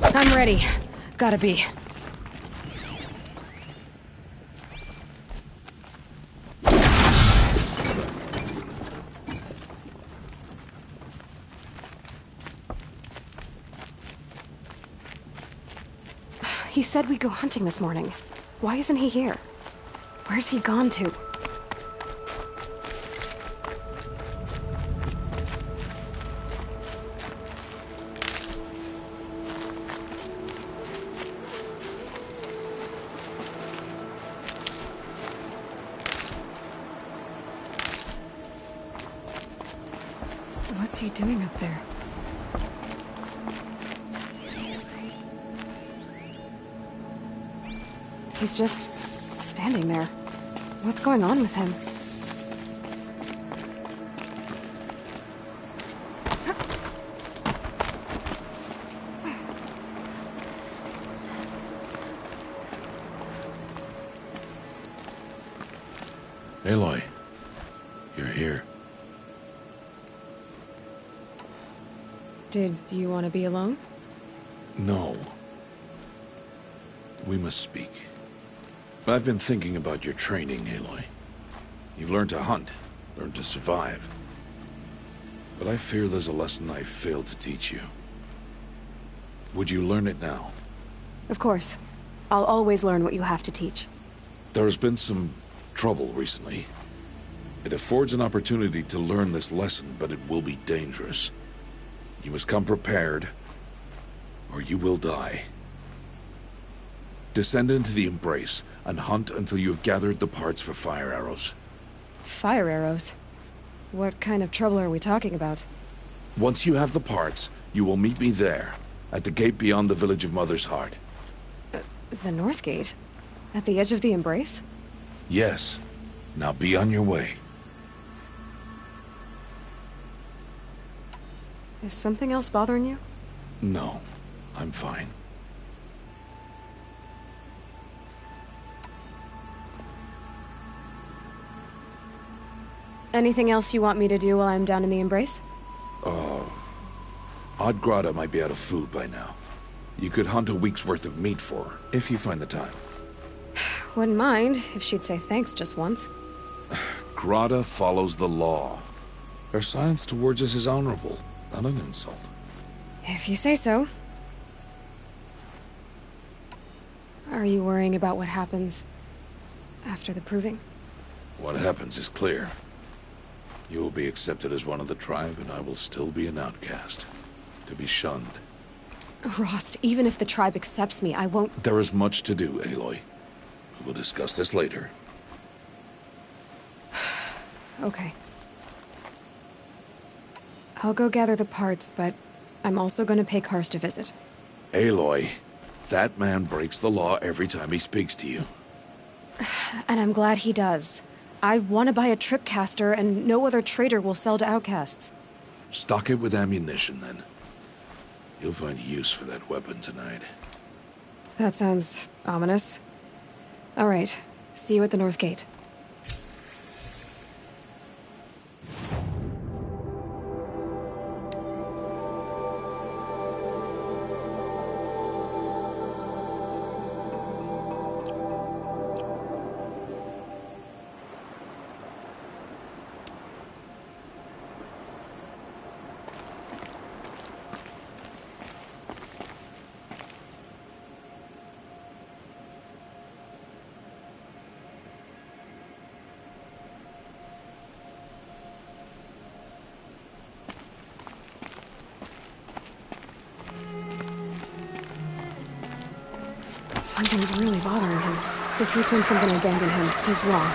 I'm ready. Gotta be. He said we'd go hunting this morning. Why isn't he here? Where's he gone to? What's he doing up there? He's just standing there. What's going on with him? Aloy, you're here. Did you want to be alone? No. We must speak. I've been thinking about your training, Aloy. You've learned to hunt, learned to survive. But I fear there's a lesson I've failed to teach you. Would you learn it now? Of course. I'll always learn what you have to teach. There has been some trouble recently. It affords an opportunity to learn this lesson, but it will be dangerous. You must come prepared, or you will die. Descend into the Embrace, and hunt until you have gathered the parts for fire arrows. Fire arrows? What kind of trouble are we talking about? Once you have the parts, you will meet me there, at the gate beyond the village of Mother's Heart. The North Gate? At the edge of the Embrace? Yes. Now be on your way. Is something else bothering you? No, I'm fine. Anything else you want me to do while I'm down in the Embrace? Odgrada might be out of food by now. You could hunt a week's worth of meat for her, if you find the time. Wouldn't mind if she'd say thanks just once. Grada follows the law. Her silence towards us is honorable, not an insult. If you say so. Are you worrying about what happens after the proving? What happens is clear. You will be accepted as one of the tribe, and I will still be an outcast. To be shunned. Rost, even if the tribe accepts me, I won't— There is much to do, Aloy. We will discuss this later. Okay. I'll go gather the parts, but I'm also going to pay Karst a visit. Aloy, that man breaks the law every time he speaks to you. And I'm glad he does. I want to buy a tripcaster, and no other trader will sell to outcasts. Stock it with ammunition, then. You'll find use for that weapon tonight. That sounds ominous. All right. See you at the North Gate. Something's really bothering him. If he thinks I'm gonna abandon him, he's wrong.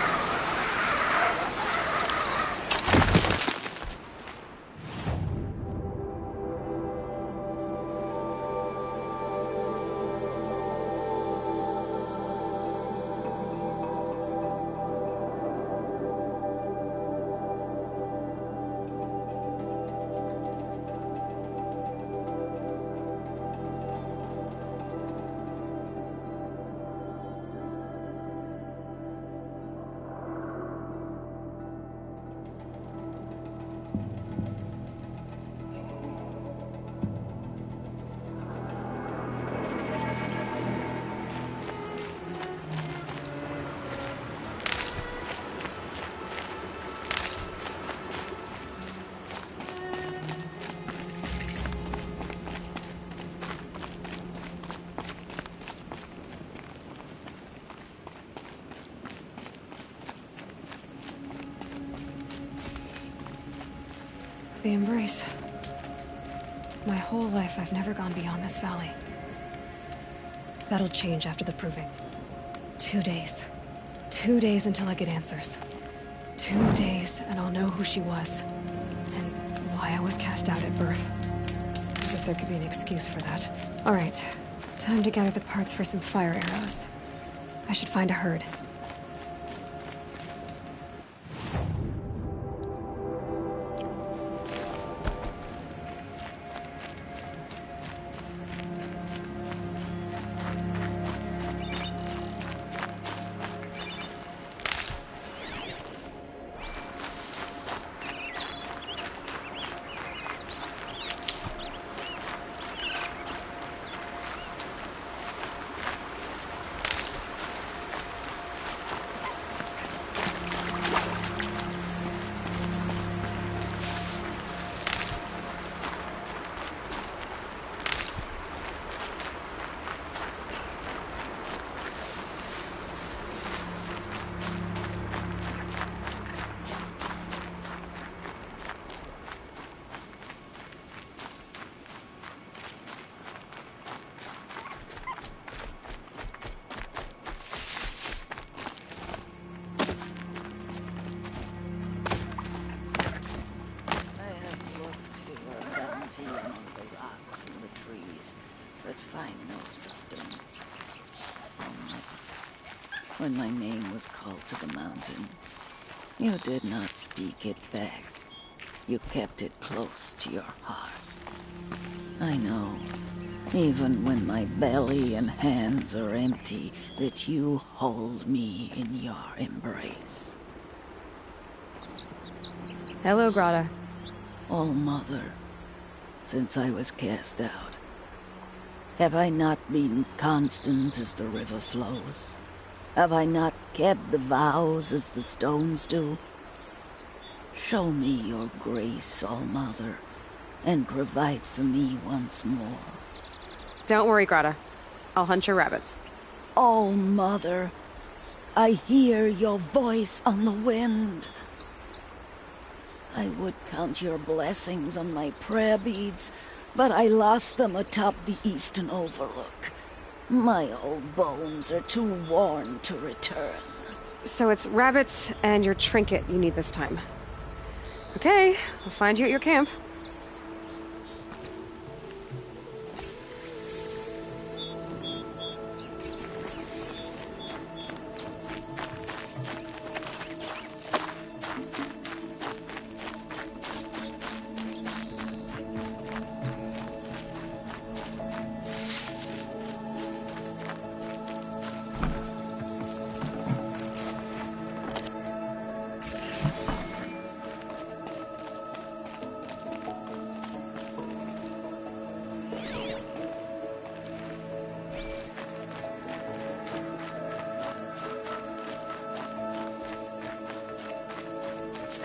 the Embrace. My whole life, I've never gone beyond this valley. That'll change after the proving. 2 days. 2 days until I get answers. 2 days, and I'll know who she was. And why I was cast out at birth. As if there could be an excuse for that. Alright, time to gather the parts for some fire arrows. I should find a herd. When my name was called to the mountain, you did not speak it back. You kept it close to your heart. I know, even when my belly and hands are empty, that you hold me in your embrace. Hello, Grata. Oh, Mother, since I was cast out, have I not been constant as the river flows? Have I not kept the vows as the stones do? Show me your grace, All-Mother, and provide for me once more. Don't worry, Grata. I'll hunt your rabbits. Oh, Mother, I hear your voice on the wind. I would count your blessings on my prayer beads, but I lost them atop the eastern overlook. My old bones are too worn to return. So it's rabbits and your trinket you need this time. Okay, I'll find you at your camp.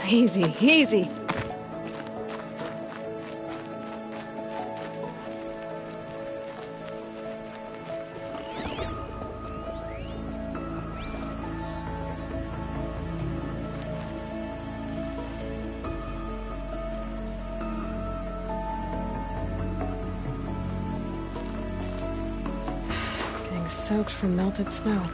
Easy, easy. Getting soaked from melted snow.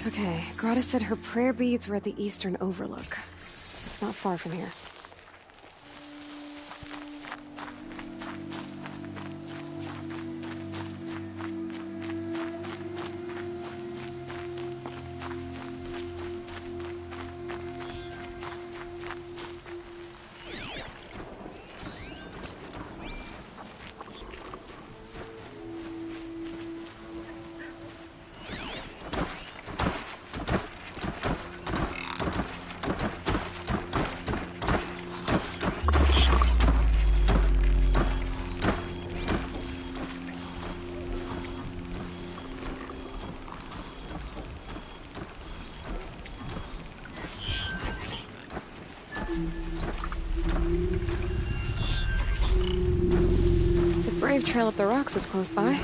Okay, Grata said her prayer beads were at the Eastern Overlook. It's not far from here. The Brave Trail up the rocks is close by.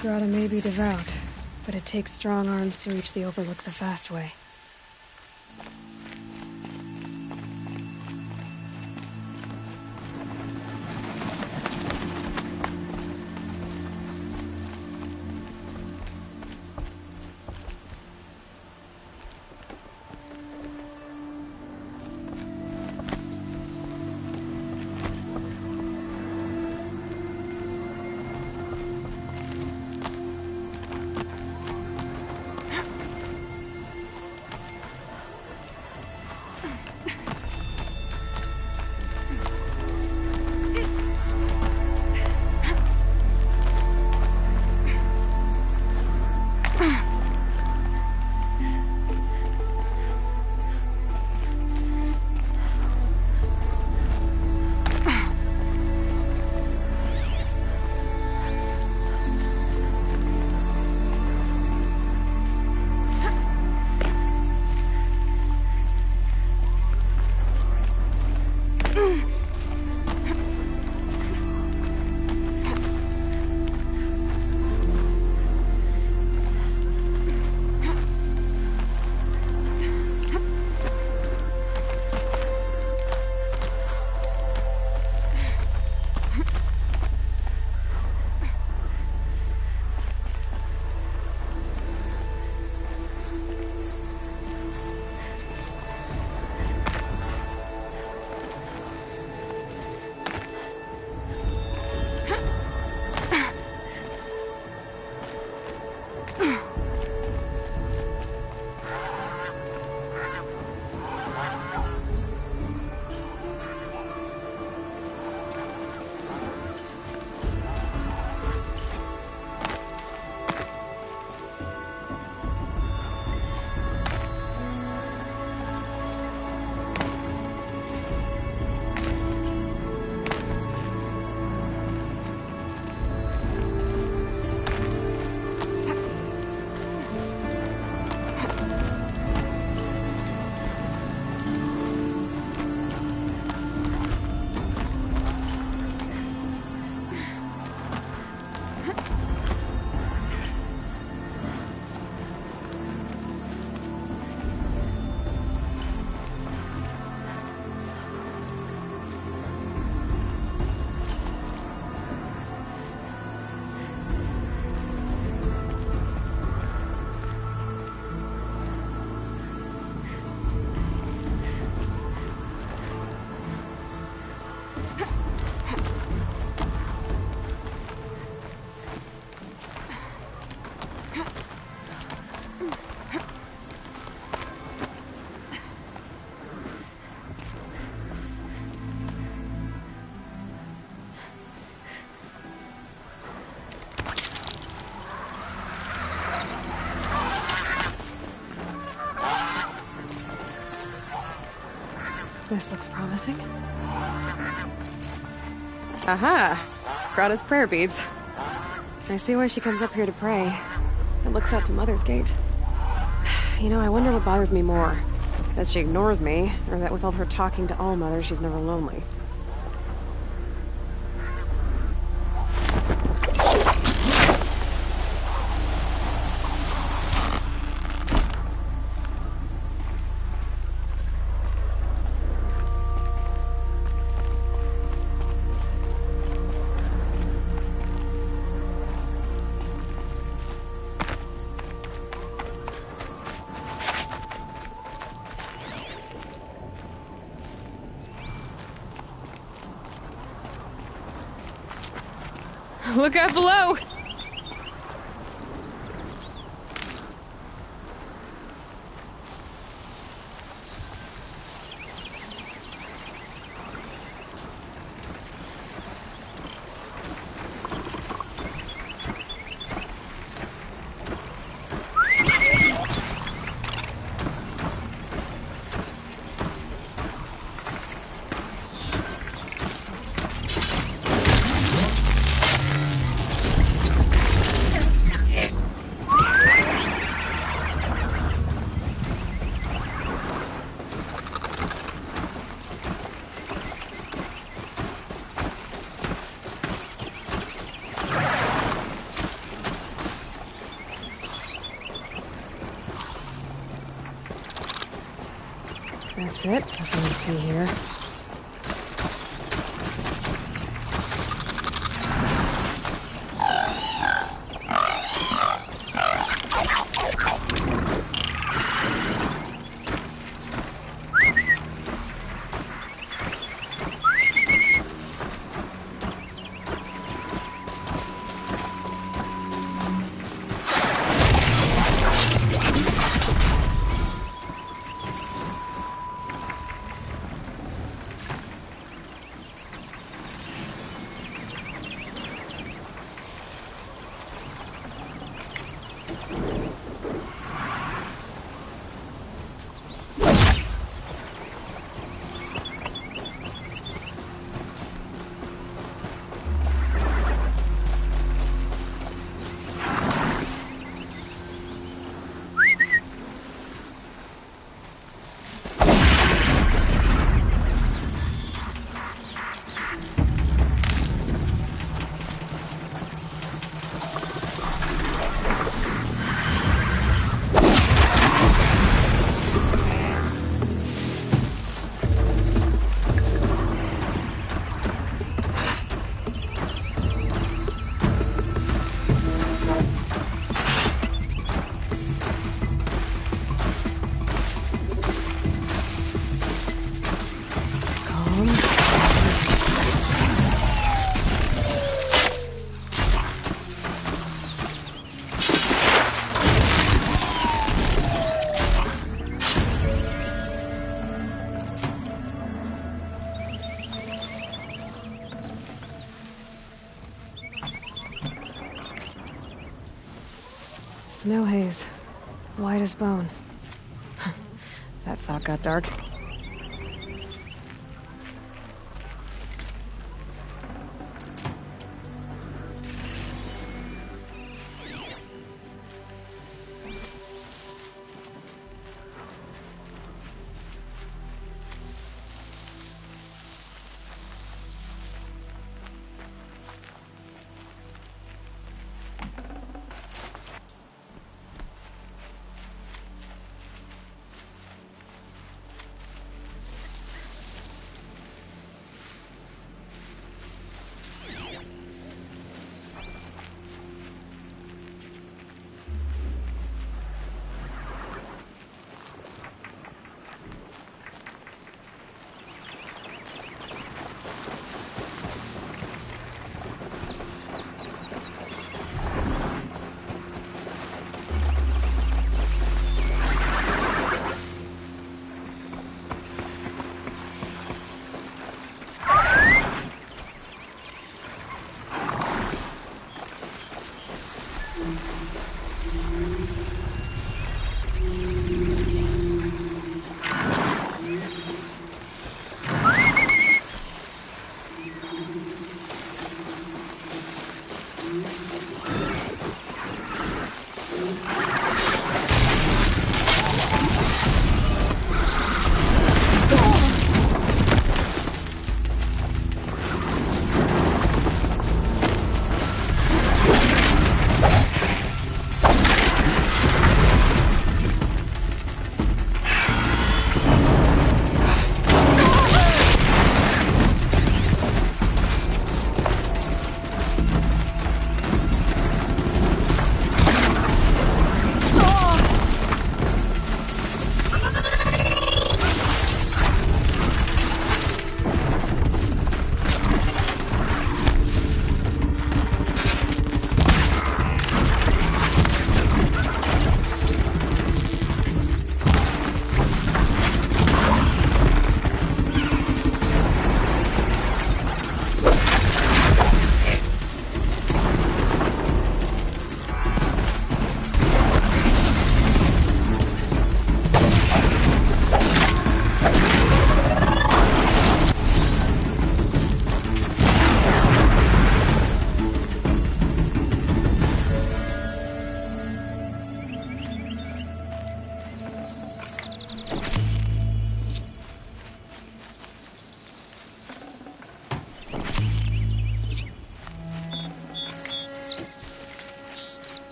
Grata may be devout, but it takes strong arms to reach the Overlook the fast way. This looks promising. Aha! Grata's prayer beads. I see why she comes up here to pray. It looks out to Mother's Gate. You know, I wonder what bothers me more. That she ignores me, or that with all her talking to All-Mother, she's never lonely. Look out below! That's it. Nothing to see here. Snow haze. White as bone. That thought got dark.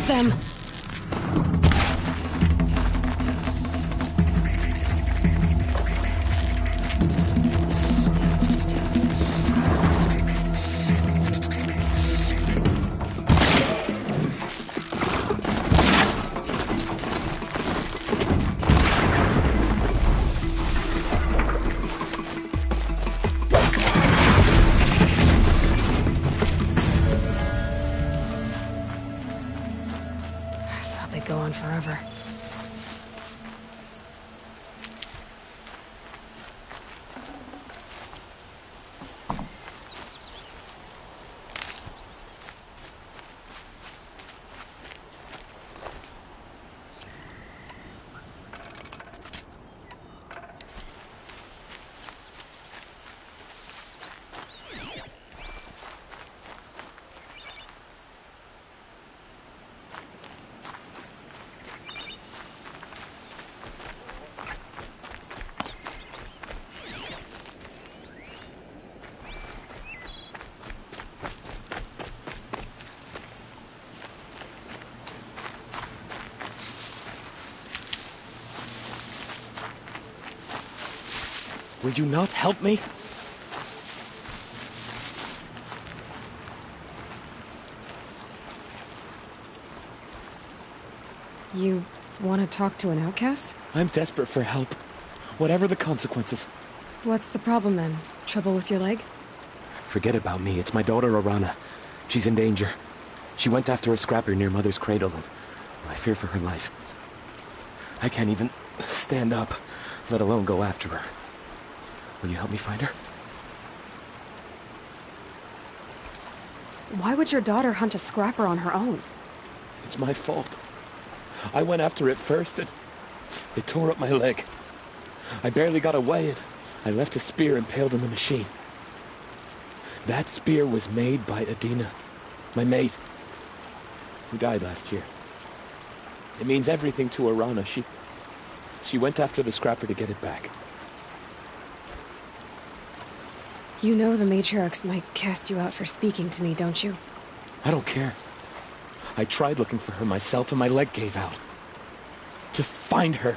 of them! Go on forever. Will you not help me? You want to talk to an outcast? I'm desperate for help. Whatever the consequences. What's the problem then? Trouble with your leg? Forget about me. It's my daughter, Arana. She's in danger. She went after a scrapper near Mother's cradle, and I fear for her life. I can't even stand up, let alone go after her. Will you help me find her? Why would your daughter hunt a scrapper on her own? It's my fault. I went after it first, and it tore up my leg. I barely got away, and I left a spear impaled in the machine. That spear was made by Adina, my mate, who died last year. It means everything to Arana. She went after the scrapper to get it back. You know the matriarchs might cast you out for speaking to me, don't you? I don't care. I tried looking for her myself and my leg gave out. Just find her.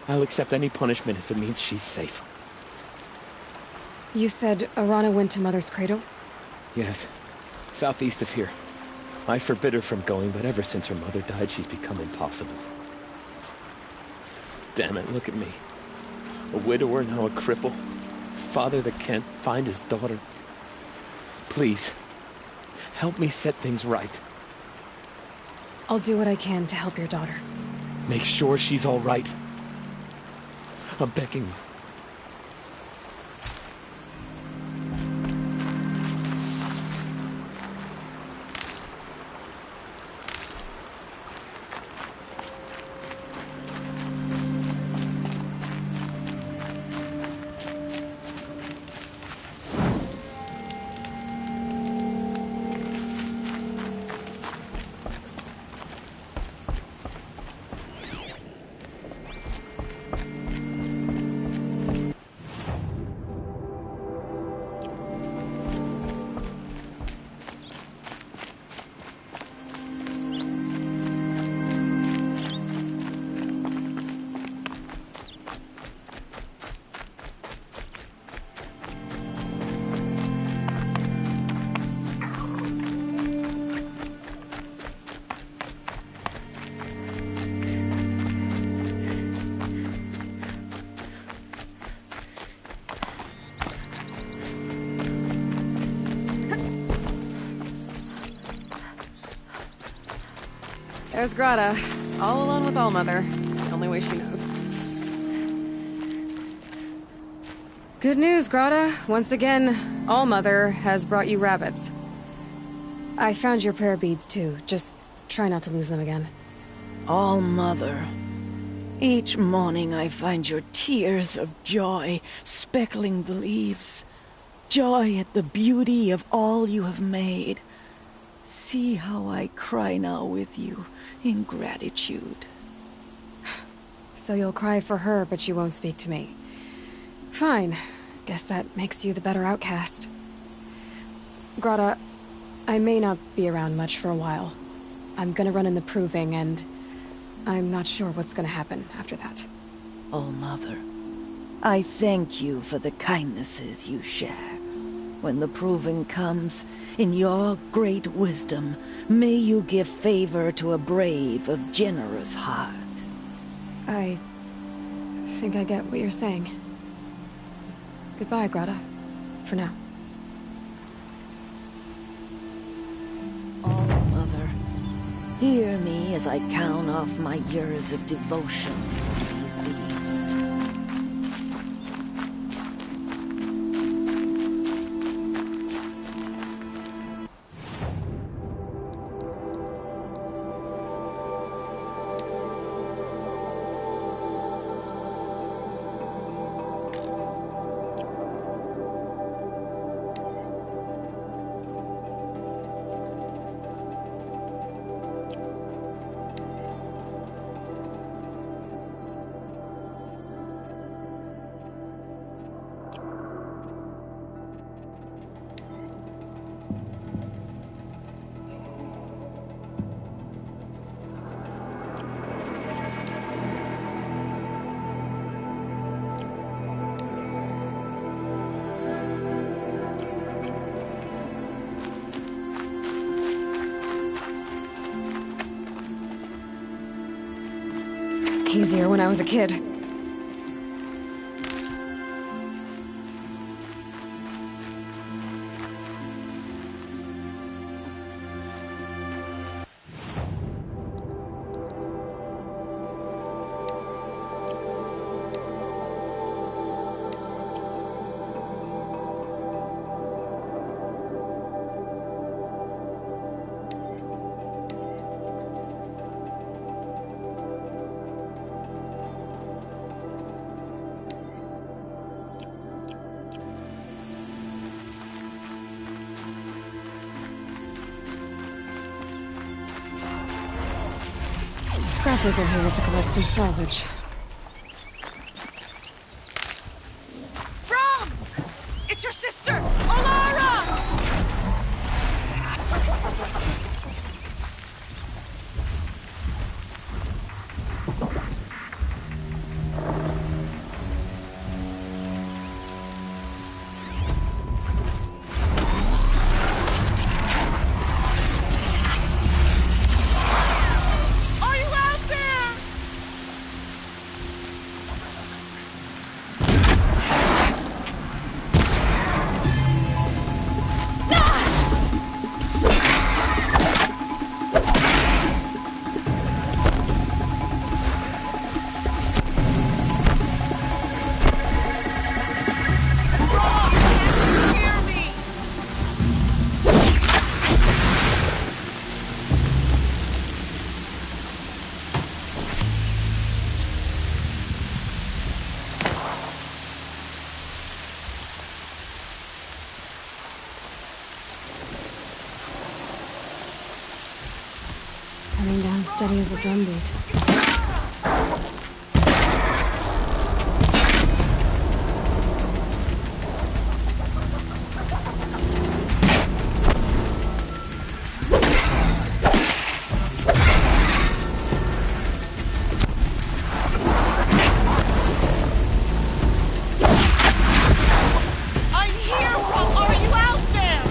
I'll accept any punishment if it means she's safe. You said Arana went to Mother's cradle? Yes, southeast of here. I forbid her from going, but ever since her mother died, she's become impossible. Damn it, look at me. A widower, now a cripple. Father that can't find his daughter. Please, help me set things right. I'll do what I can to help your daughter. Make sure she's all right. I'm begging you. There's Grata, all alone with Allmother. The only way she knows. Good news, Grata. Once again, Allmother has brought you rabbits. I found your prayer beads too. Just try not to lose them again. All-Mother. Each morning I find your tears of joy speckling the leaves. Joy at the beauty of all you have made. See how I cry now with you in gratitude. So you'll cry for her, but you won't speak to me. Fine. Guess that makes you the better outcast. Grata, I may not be around much for a while. I'm gonna run in the proving, and I'm not sure what's gonna happen after that. Oh, Mother, I thank you for the kindnesses you share. When the proving comes, in your great wisdom, may you give favor to a brave of generous heart. I think I get what you're saying. Goodbye, Greta. For now. Oh, Mother, hear me as I count off my years of devotion for these beads. Easier when I was a kid. Scrappers are here to collect some salvage. Rom! It's your sister, Alara! Are you out there? Hear me! Coming down steady as a drumbeat. I'm here, Rom! Are you out there?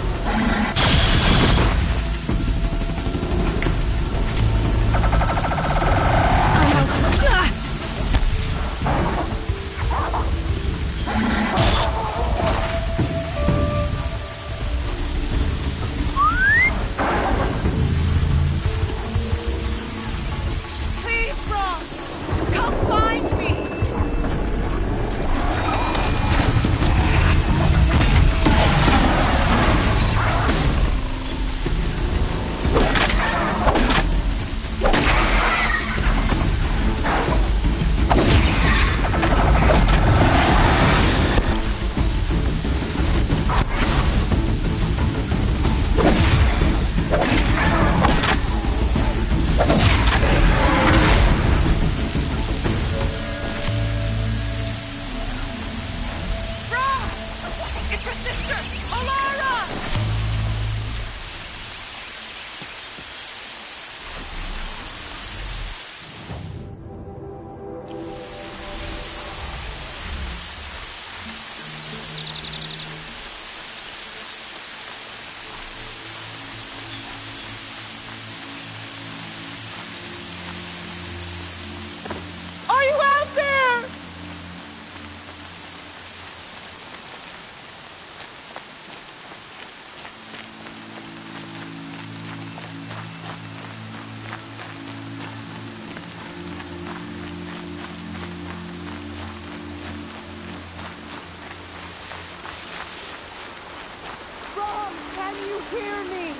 Can you hear me?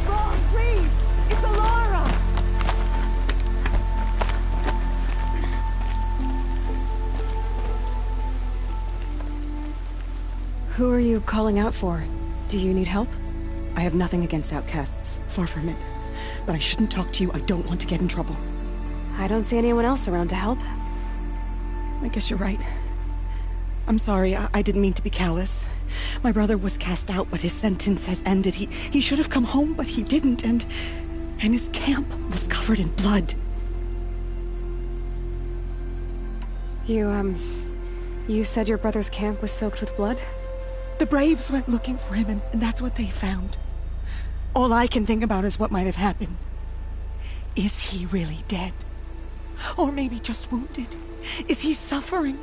Ron, please! It's Alara! Who are you calling out for? Do you need help? I have nothing against outcasts, far from it. But I shouldn't talk to you. I don't want to get in trouble. I don't see anyone else around to help. I guess you're right. I'm sorry, I didn't mean to be callous. My brother was cast out, but his sentence has ended. He should have come home, but he didn't, and his camp was covered in blood. You said your brother's camp was soaked with blood? The Braves went looking for him, and that's what they found. All I can think about is what might have happened. Is he really dead? Or maybe just wounded? Is he suffering?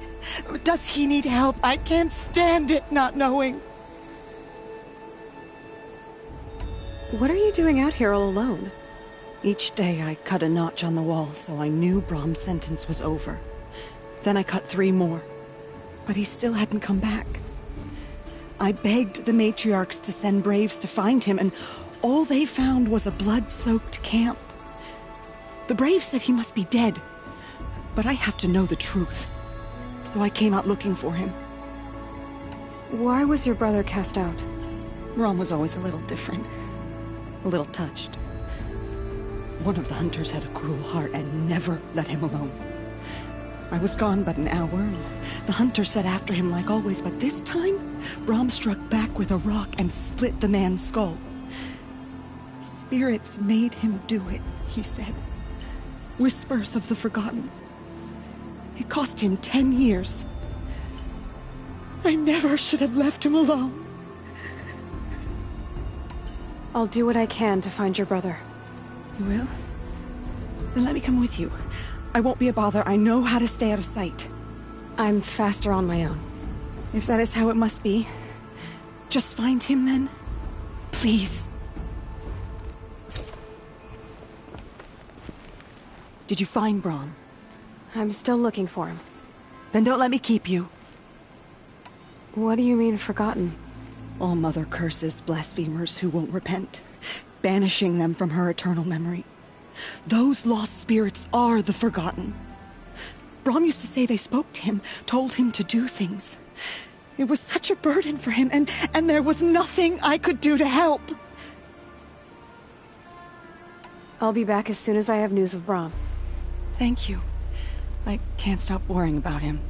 Does he need help? I can't stand it not knowing. What are you doing out here all alone? Each day I cut a notch on the wall so I knew Brom's sentence was over. Then I cut 3 more. But he still hadn't come back. I begged the matriarchs to send Braves to find him, and all they found was a blood-soaked camp. The Braves said he must be dead, but I have to know the truth. So I came out looking for him. Why was your brother cast out? Brom was always a little different. A little touched. One of the hunters had a cruel heart and never let him alone. I was gone but an hour, and the hunter set after him like always, but this time, Brom struck back with a rock and split the man's skull. Spirits made him do it, he said. Whispers of the forgotten. It cost him 10 years. I never should have left him alone. I'll do what I can to find your brother. You will? Then let me come with you. I won't be a bother. I know how to stay out of sight. I'm faster on my own. If that is how it must be, just find him then. Please. Did you find Brom? I'm still looking for him. Then don't let me keep you. What do you mean, forgotten? All Mother curses blasphemers who won't repent, banishing them from her eternal memory. Those lost spirits are the forgotten. Brom used to say they spoke to him, told him to do things. It was such a burden for him, and there was nothing I could do to help. I'll be back as soon as I have news of Brom. Thank you. I can't stop worrying about him.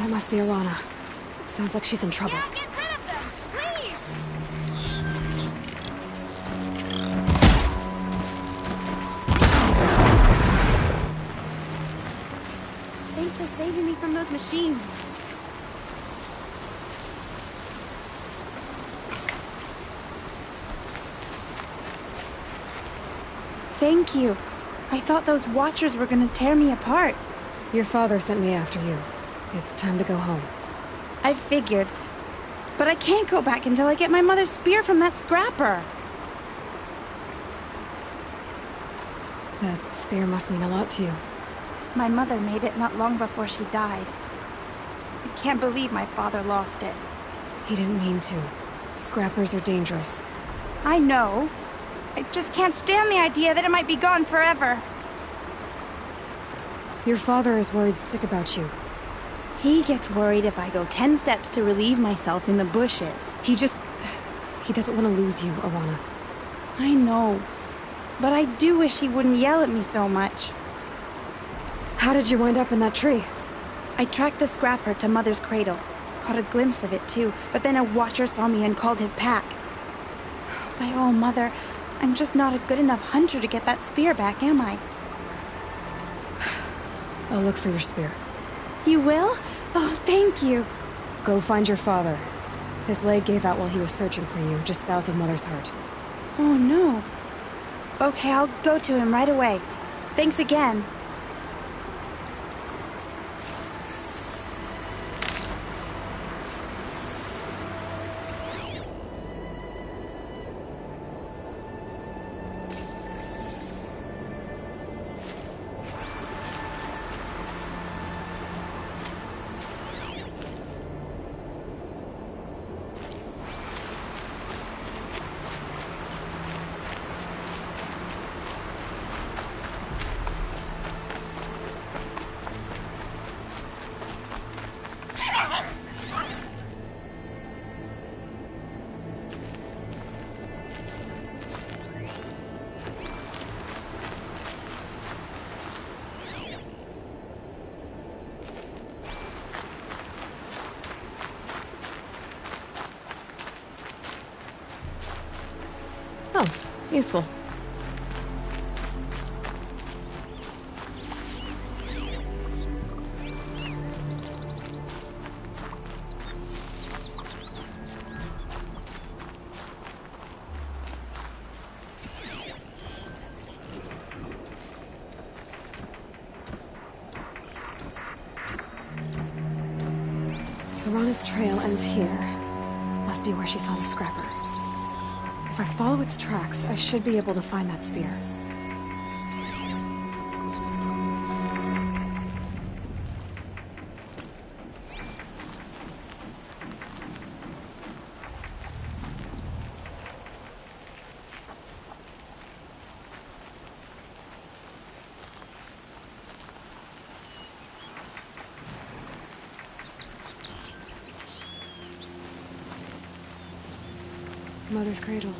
That must be Arana. Sounds like she's in trouble. Yeah, get rid of them, please! Thanks for saving me from those machines. Thank you. I thought those Watchers were gonna tear me apart. Your father sent me after you. It's time to go home. I figured. But I can't go back until I get my mother's spear from that scrapper. That spear must mean a lot to you. My mother made it not long before she died. I can't believe my father lost it. He didn't mean to. Scrappers are dangerous. I know. I just can't stand the idea that it might be gone forever. Your father is worried sick about you. He gets worried if I go 10 steps to relieve myself in the bushes. He doesn't want to lose you, Arana. I know. But I do wish he wouldn't yell at me so much. How did you wind up in that tree? I tracked the scrapper to Mother's cradle. Caught a glimpse of it too, but then a Watcher saw me and called his pack. By all, Mother, I'm just not a good enough hunter to get that spear back, am I? I'll look for your spear. You will? Oh, thank you. Go find your father. His leg gave out while he was searching for you, just south of Mother's Heart. Oh, no. Okay, I'll go to him right away. Thanks again. Oh, useful. Arana's trail ends here. Must be where she saw the scrapper. If I follow its tracks, I should be able to find that spear. Mother's cradle.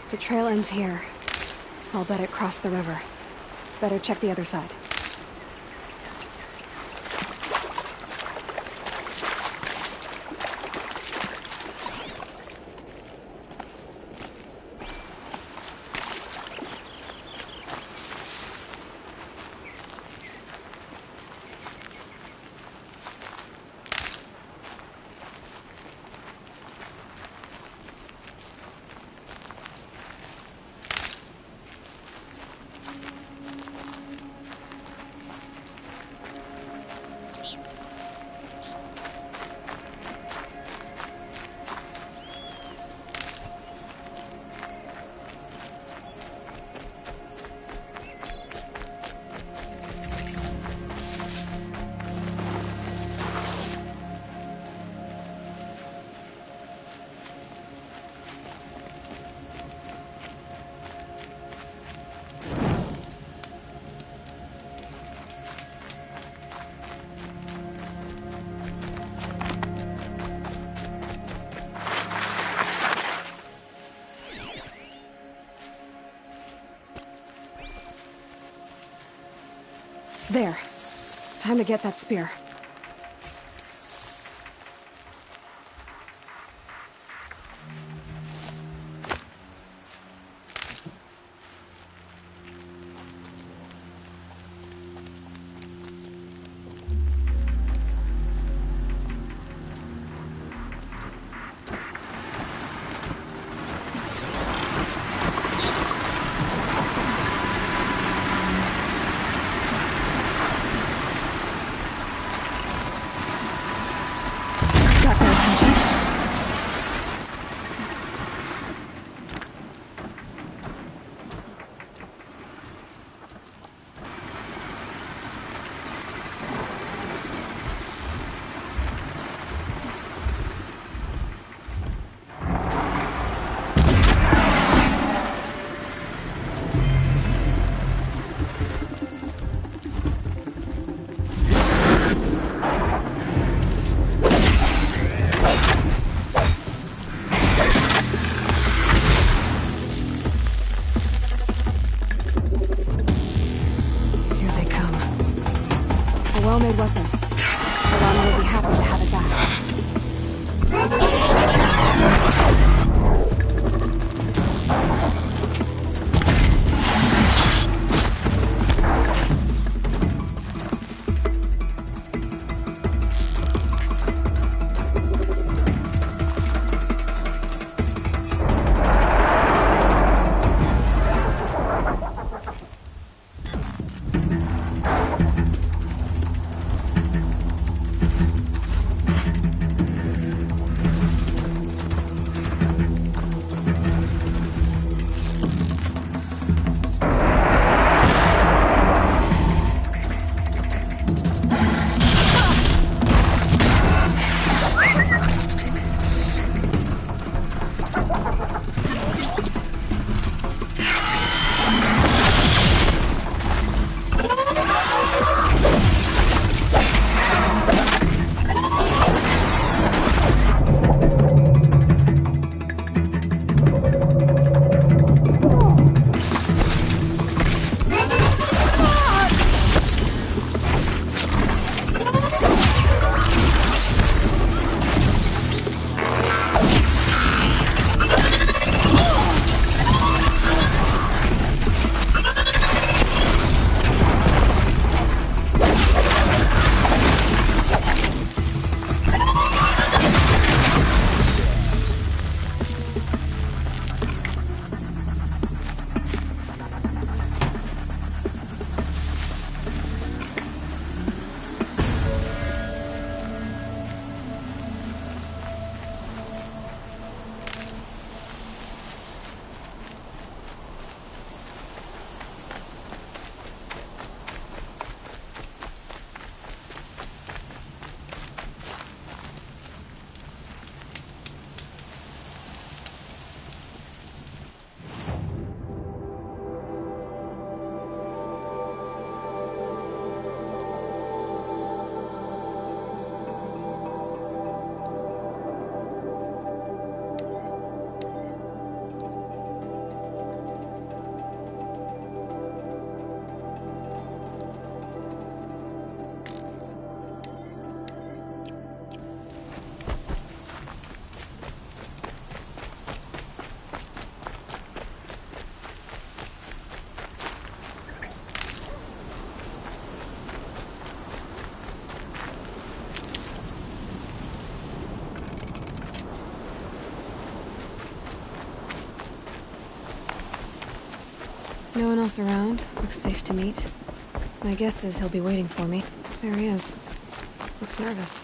The trail ends here. I'll bet it crossed the river. Better check the other side. There. Time to get that spear. Got their attention. Here they come. A well-made weapon. Alana will be happy to have it back. No one else around. Looks safe to meet. My guess is he'll be waiting for me. There he is. Looks nervous.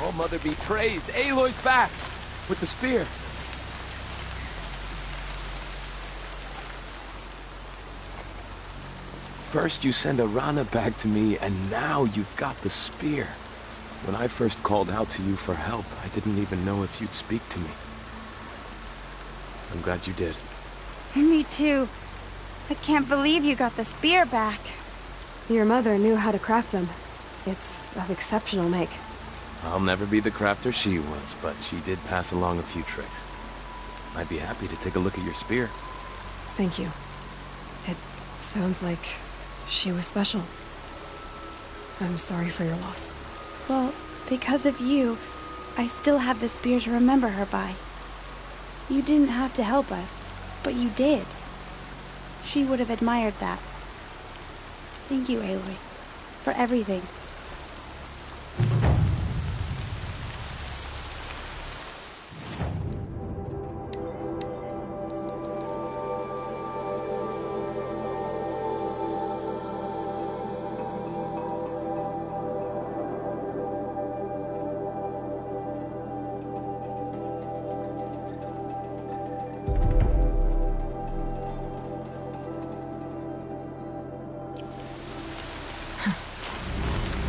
Oh, Mother be praised. Aloy's back! With the spear. First you send Arana back to me, and now you've got the spear. When I first called out to you for help, I didn't even know if you'd speak to me. I'm glad you did. Me too. I can't believe you got the spear back. Your mother knew how to craft them. It's of exceptional make. I'll never be the crafter she was, but she did pass along a few tricks. I'd be happy to take a look at your spear. Thank you. It sounds like she was special. I'm sorry for your loss. Well, because of you, I still have the spear to remember her by. You didn't have to help us, but you did. She would have admired that. Thank you, Aloy, for everything.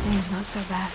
Things not so bad.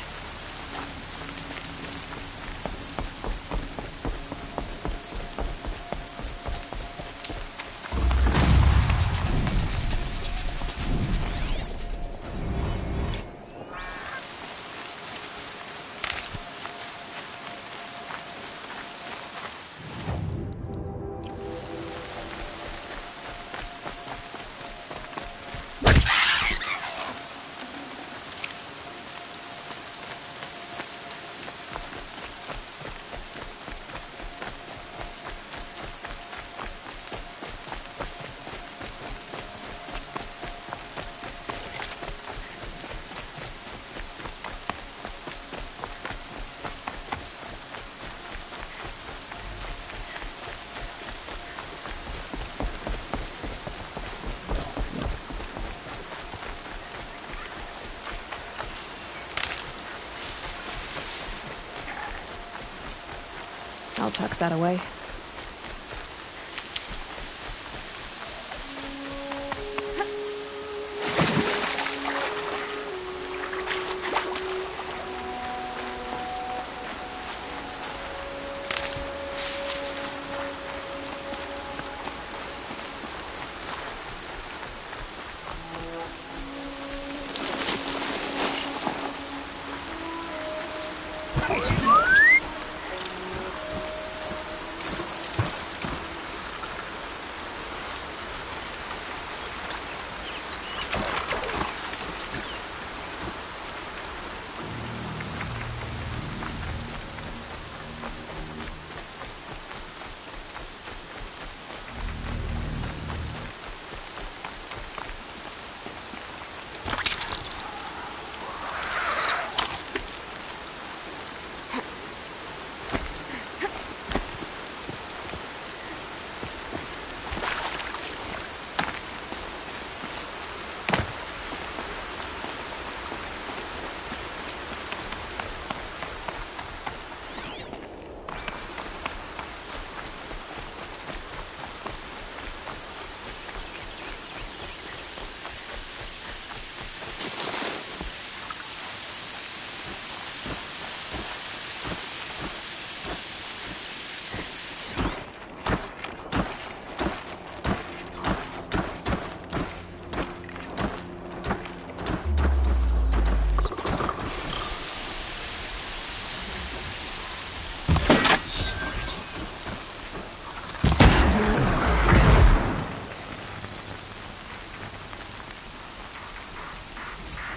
I'll tuck that away.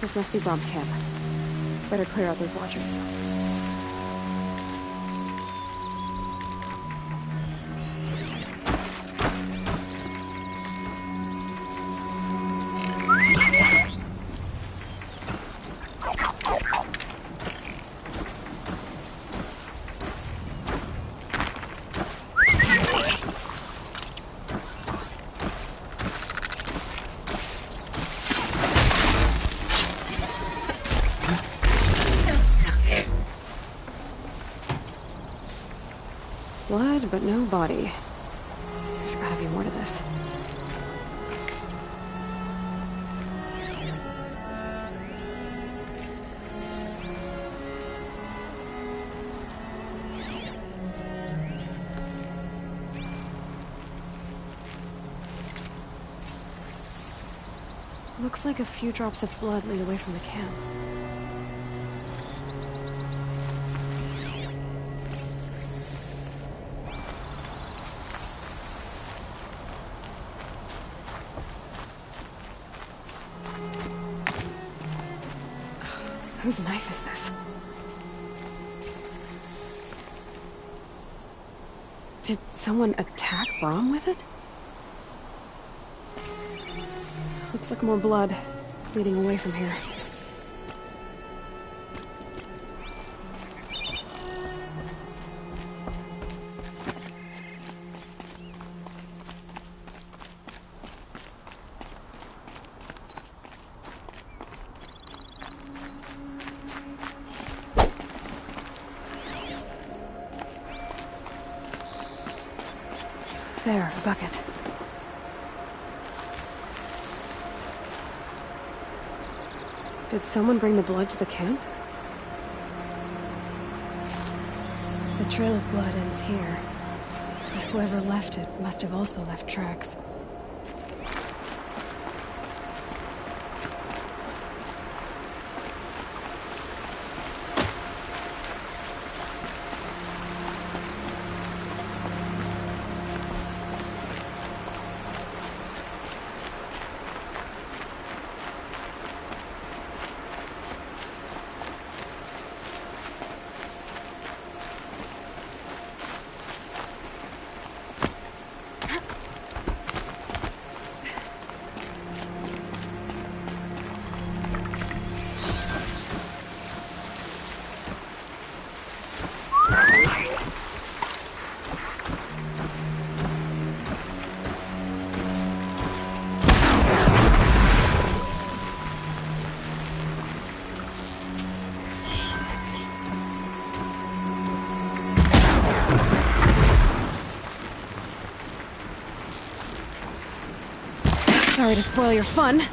This must be Brom's camp. Better clear out those watchers. but no body. There's gotta be more to this. Looks like a few drops of blood lead away from the camp. Whose knife is this? Did someone attack Brom with it? Looks like more blood leading away from here. There, a bucket. Did someone bring the blood to the camp? The trail of blood ends here. But whoever left it must have also left tracks. Sorry to spoil your fun.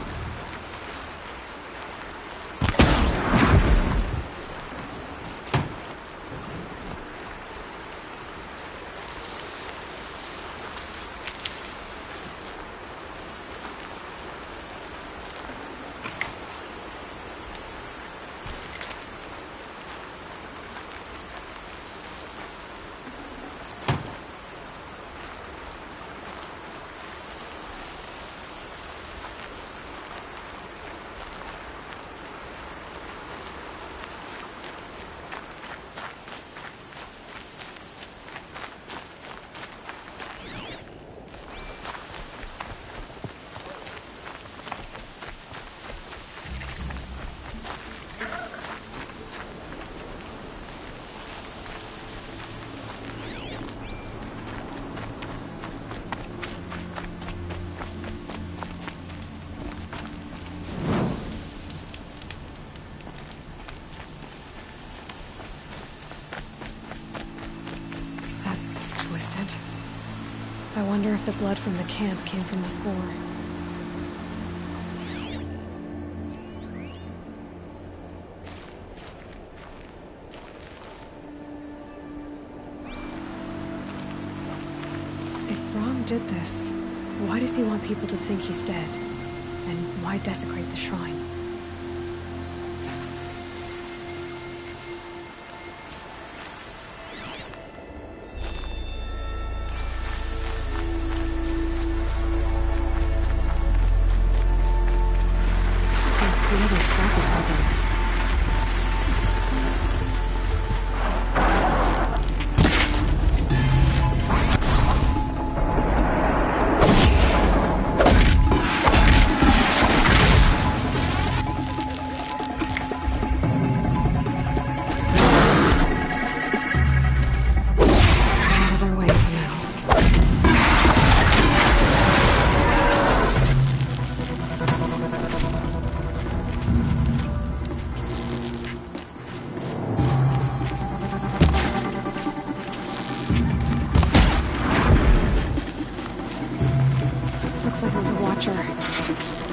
I wonder if the blood from the camp came from this boar. If Brom did this, why does he want people to think he's dead? And why desecrate the shrine?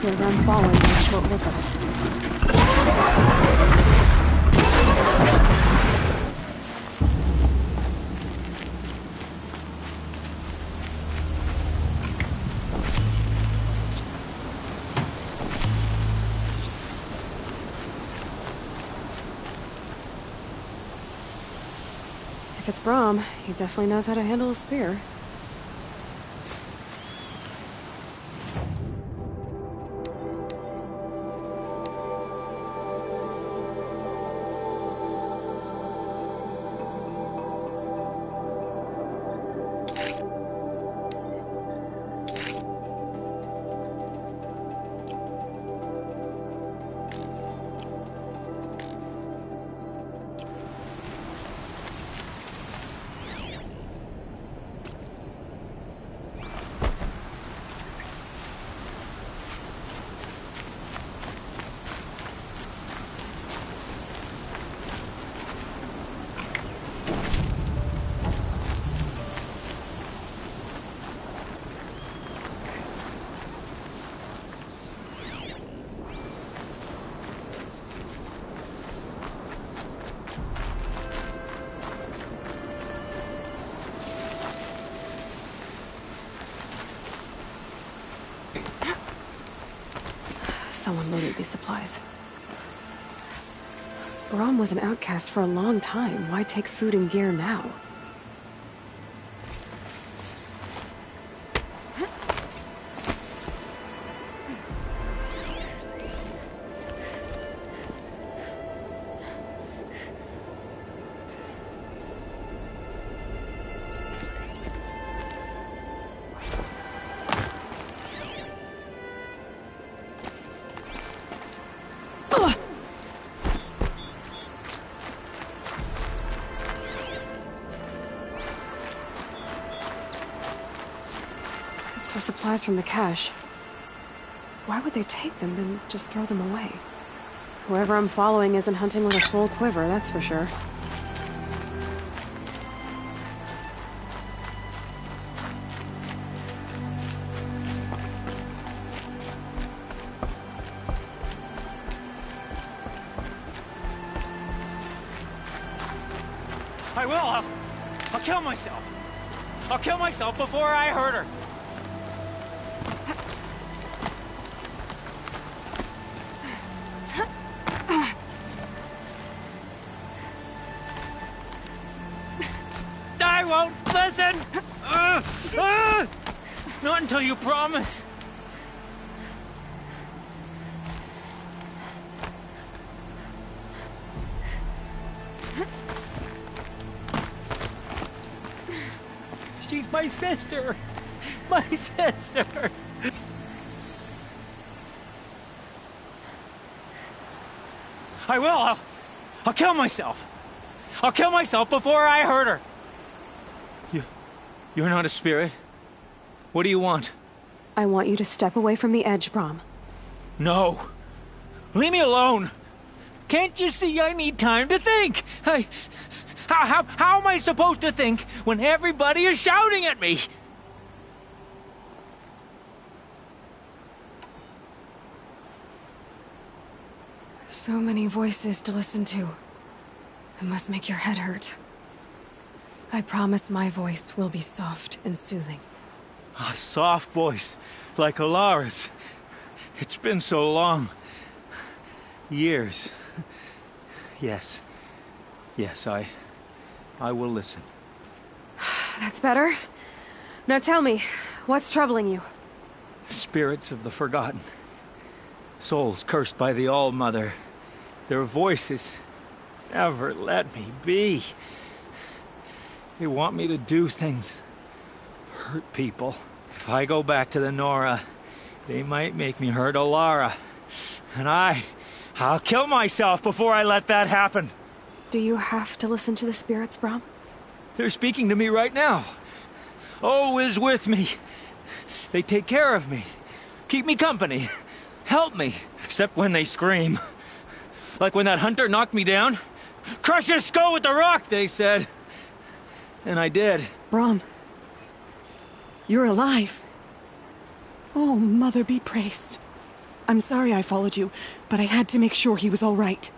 Whoever I'm following has a short look of it. If it's Brahm, he definitely knows how to handle a spear. Someone loaded these supplies. Brahm was an outcast for a long time. Why take food and gear now? The supplies from the cache. Why would they take them and just throw them away? Whoever I'm following isn't hunting with a full quiver, that's for sure. I will. I'll kill myself. I'll kill myself before I hurt her. I won't listen! Not until you promise. She's my sister! My sister! I will! I'll kill myself! I'll kill myself before I hurt her! You're not a spirit. What do you want? I want you to step away from the edge, Brahm. No. Leave me alone. Can't you see I need time to think? How am I supposed to think when everybody is shouting at me? So many voices to listen to. It must make your head hurt. I promise my voice will be soft and soothing. A soft voice, like Alara's. It's been so long. Years. Yes. Yes, I will listen. That's better. Now tell me, what's troubling you? Spirits of the forgotten. Souls cursed by the All-Mother. Their voices never let me be. They want me to do things, hurt people. If I go back to the Nora, they might make me hurt Alara. And I'll kill myself before I let that happen. Do you have to listen to the spirits, Brahm? They're speaking to me right now. O is with me. They take care of me, keep me company, help me, except when they scream. Like when that hunter knocked me down. Crush his skull with the rock, they said. And I did. Brahm, you're alive. Oh, Mother be praised. I'm sorry I followed you, but I had to make sure he was all right.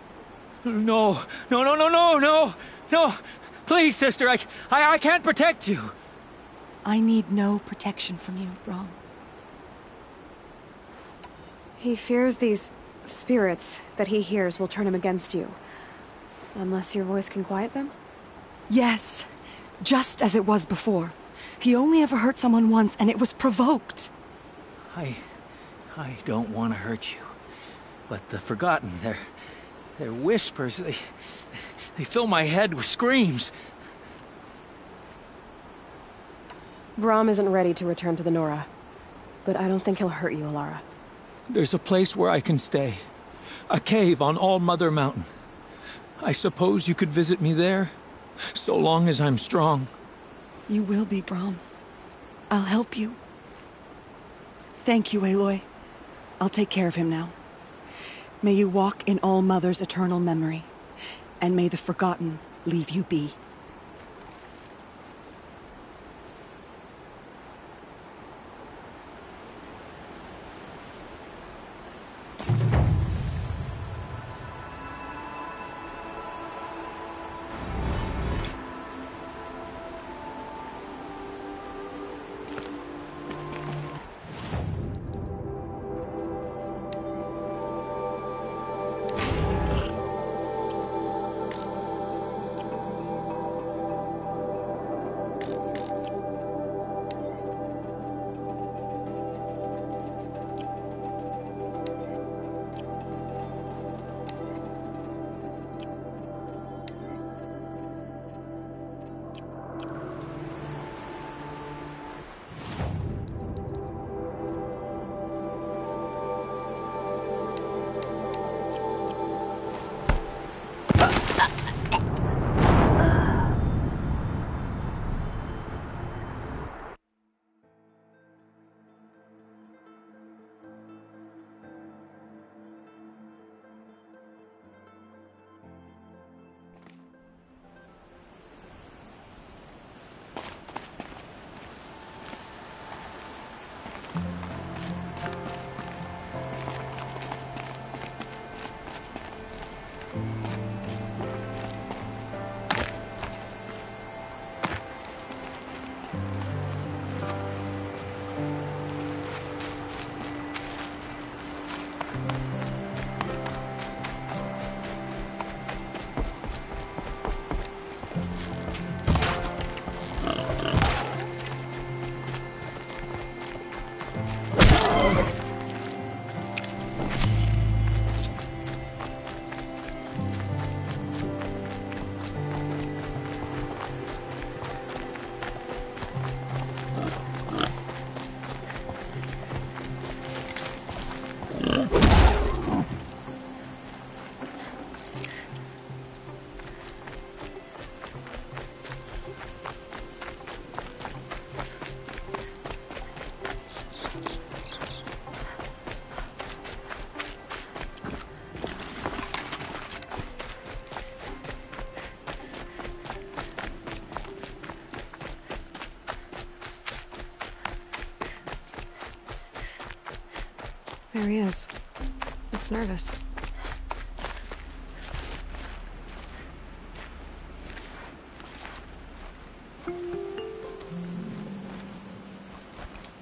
No, no, no, no, no, no, no. Please, sister, I can't protect you. I need no protection from you, Brom. He fears these spirits that he hears will turn him against you. Unless your voice can quiet them? Yes, just as it was before. He only ever hurt someone once, and it was provoked. I don't want to hurt you. But the Forgotten, their whispers, they fill my head with screams. Brom isn't ready to return to the Nora. But I don't think he'll hurt you, Alara. There's a place where I can stay. A cave on All Mother Mountain. I suppose you could visit me there, so long as I'm strong. You will be, Brom. I'll help you. Thank you, Aloy. I'll take care of him now. May you walk in All Mother's eternal memory, and may the Forgotten leave you be. There he is. Looks nervous.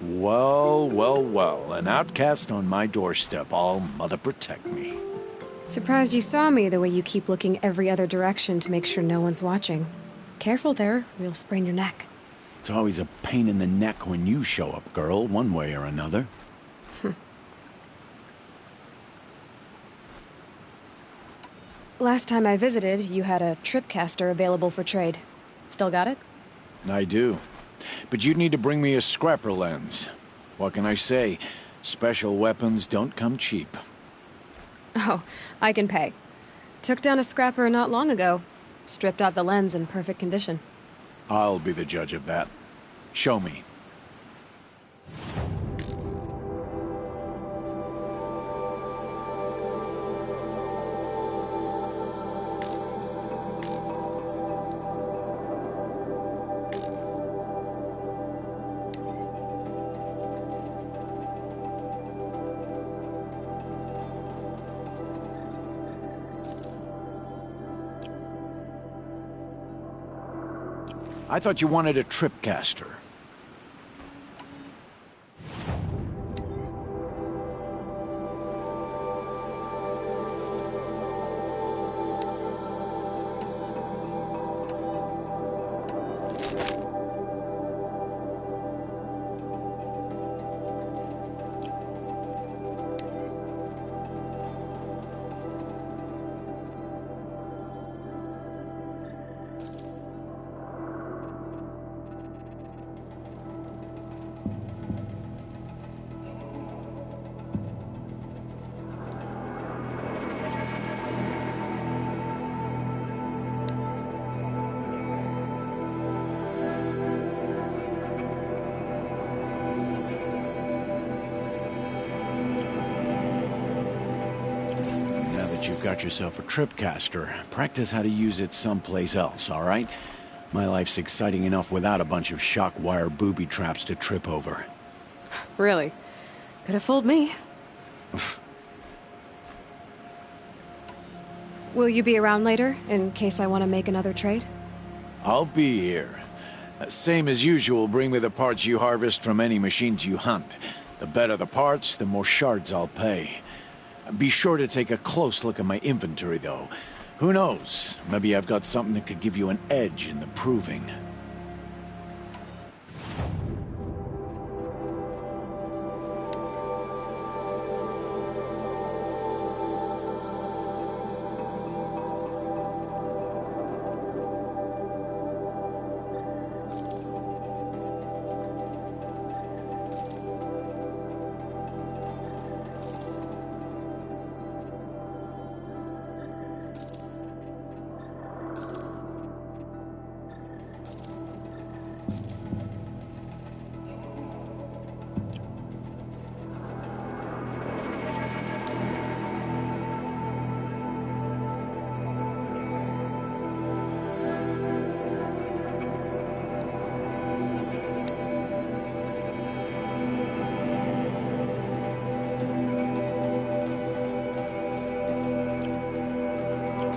Well, well, well. An outcast on my doorstep. All Mother protect me. Surprised you saw me the way you keep looking every other direction to make sure no one's watching. Careful there, or you'll sprain your neck. It's always a pain in the neck when you show up, girl, one way or another. Last time I visited, you had a tripcaster available for trade. Still got it? I do. But you'd need to bring me a scrapper lens. What can I say? Special weapons don't come cheap. Oh, I can pay. Took down a scrapper not long ago. Stripped out the lens in perfect condition. I'll be the judge of that. Show me. I thought you wanted a tripcaster. You've got yourself a tripcaster. Practice how to use it someplace else, all right? My life's exciting enough without a bunch of shock wire booby traps to trip over. Really? Could have fooled me. Will you be around later, in case I want to make another trade? I'll be here. Same as usual, bring me the parts you harvest from any machines you hunt. The better the parts, the more shards I'll pay. Be sure to take a close look at my inventory, though. Who knows? Maybe I've got something that could give you an edge in the proving.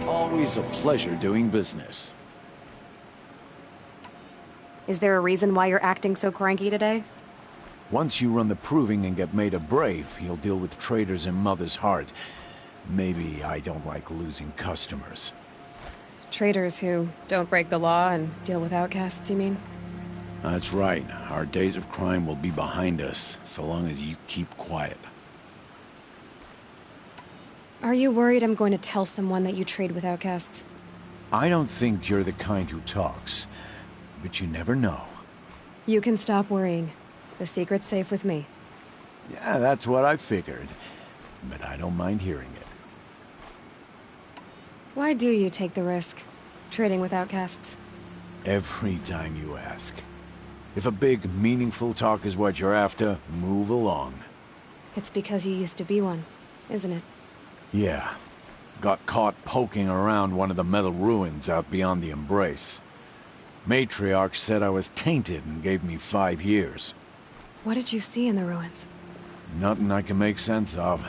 Always a pleasure doing business. Is there a reason why you're acting so cranky today? Once you run the proving and get made a brave, you'll deal with traitors in Mother's Heart. Maybe I don't like losing customers. Traitors who don't break the law and deal with outcasts, you mean? That's right. Our days of crime will be behind us, so long as you keep quiet. Are you worried I'm going to tell someone that you trade with outcasts? I don't think you're the kind who talks, but you never know. You can stop worrying. The secret's safe with me. Yeah, that's what I figured, but I don't mind hearing it. Why do you take the risk, trading with outcasts? Every time you ask. If a big, meaningful talk is what you're after, move along. It's because you used to be one, isn't it? Yeah. Got caught poking around one of the metal ruins out beyond the Embrace. Matriarch said I was tainted and gave me 5 years. What did you see in the ruins? Nothing I can make sense of.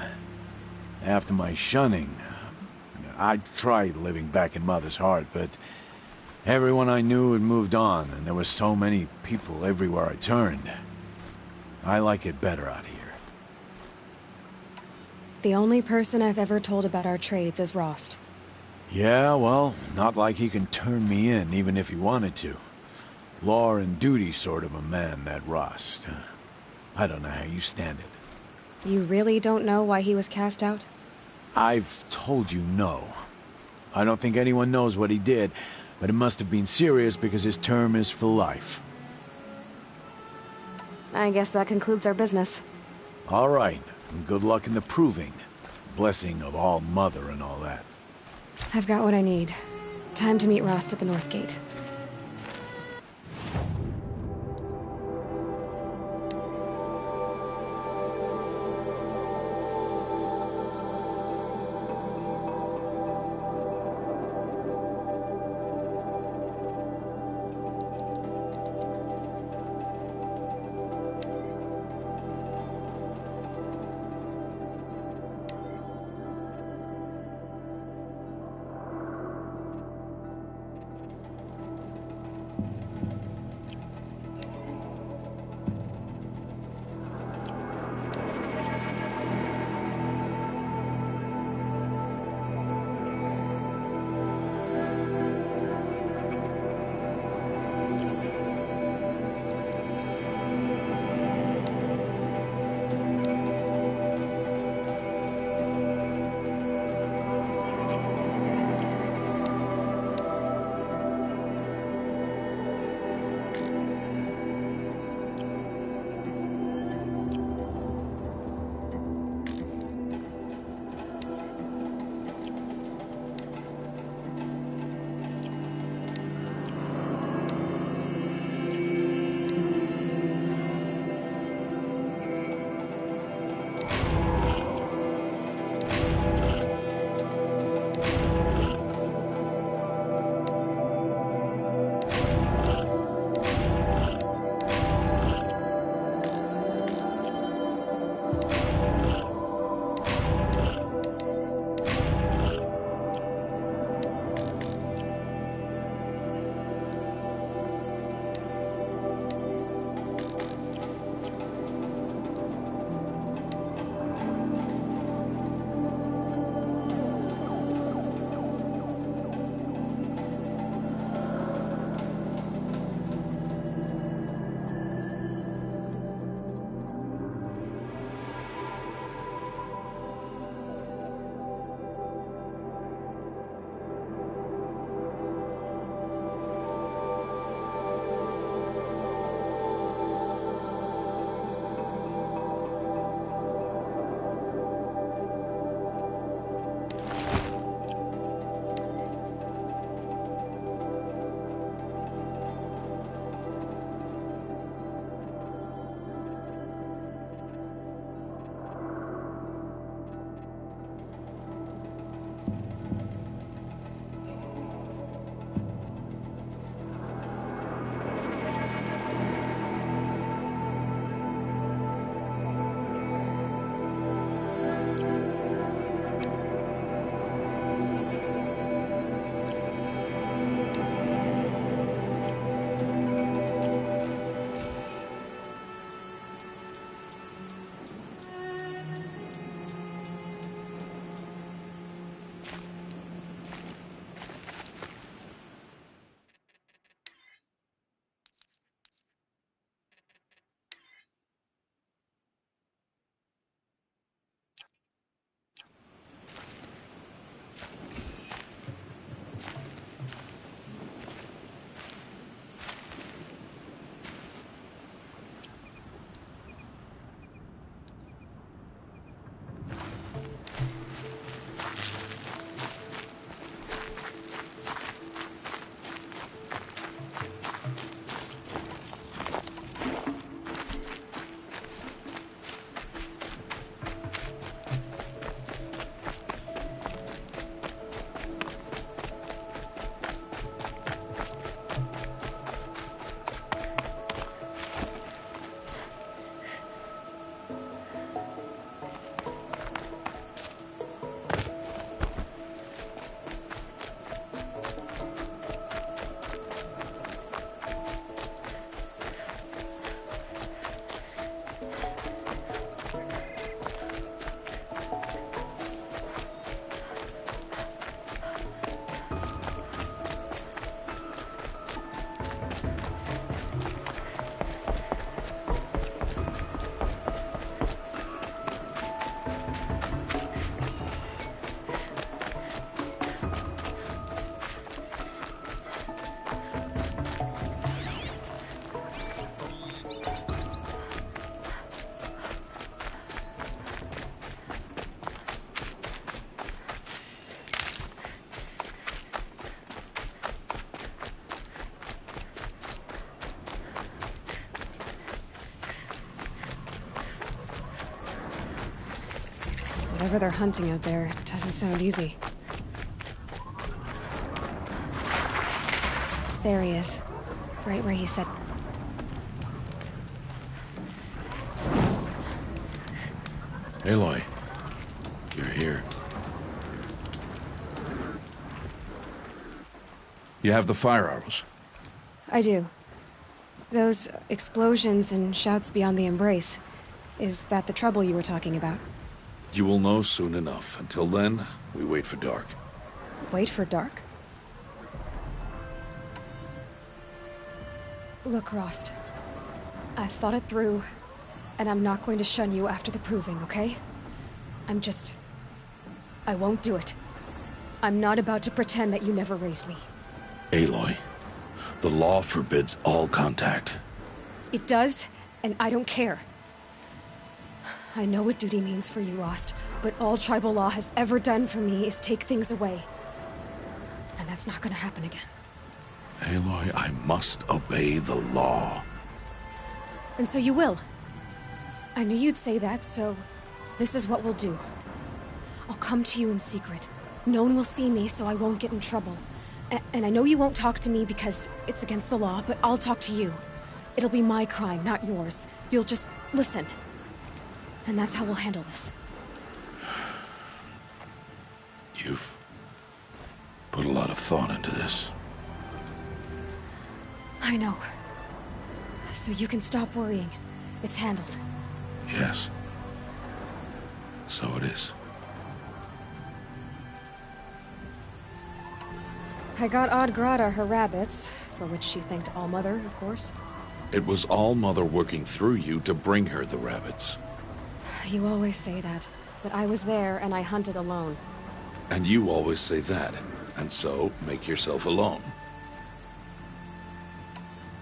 After my shunning, I tried living back in Mother's Heart, but everyone I knew had moved on, and there were so many people everywhere I turned. I like it better out here. The only person I've ever told about our trades is Rost. Yeah, well, not like he can turn me in, even if he wanted to. Law and duty sort of a man, that Rost. I don't know how you stand it. You really don't know why he was cast out? I've told you no. I don't think anyone knows what he did, but it must have been serious because his term is for life. I guess that concludes our business. All right, and good luck in the proving. Blessing of All Mother and all that. I've got what I need. Time to meet Rost at the North Gate. Whatever they're hunting out there, it doesn't sound easy. There he is. Right where he said. Aloy, you're here. You have the fire arrows. I do. Those explosions and shouts beyond the embrace. Is that the trouble you were talking about? You will know soon enough. Until then, we wait for dark. Wait for dark? Look, Rost. I've thought it through, and I'm not going to shun you after the proving, okay? I won't do it. I'm not about to pretend that you never raised me. Aloy, the law forbids all contact. It does, and I don't care. I know what duty means for you, Rost, but all tribal law has ever done for me is take things away. And that's not gonna happen again. Aloy, I must obey the law. And so you will. I knew you'd say that, so this is what we'll do. I'll come to you in secret. No one will see me, so I won't get in trouble. And I know you won't talk to me because it's against the law, but I'll talk to you. It'll be my crime, not yours. You'll just listen. And that's how we'll handle this. You've put a lot of thought into this. I know. So you can stop worrying. It's handled. Yes. So it is. I got Oddgrada her rabbits, for which she thanked Allmother, of course. It was All-Mother working through you to bring her the rabbits. You always say that, but I was there and I hunted alone. And you always say that, and so make yourself alone.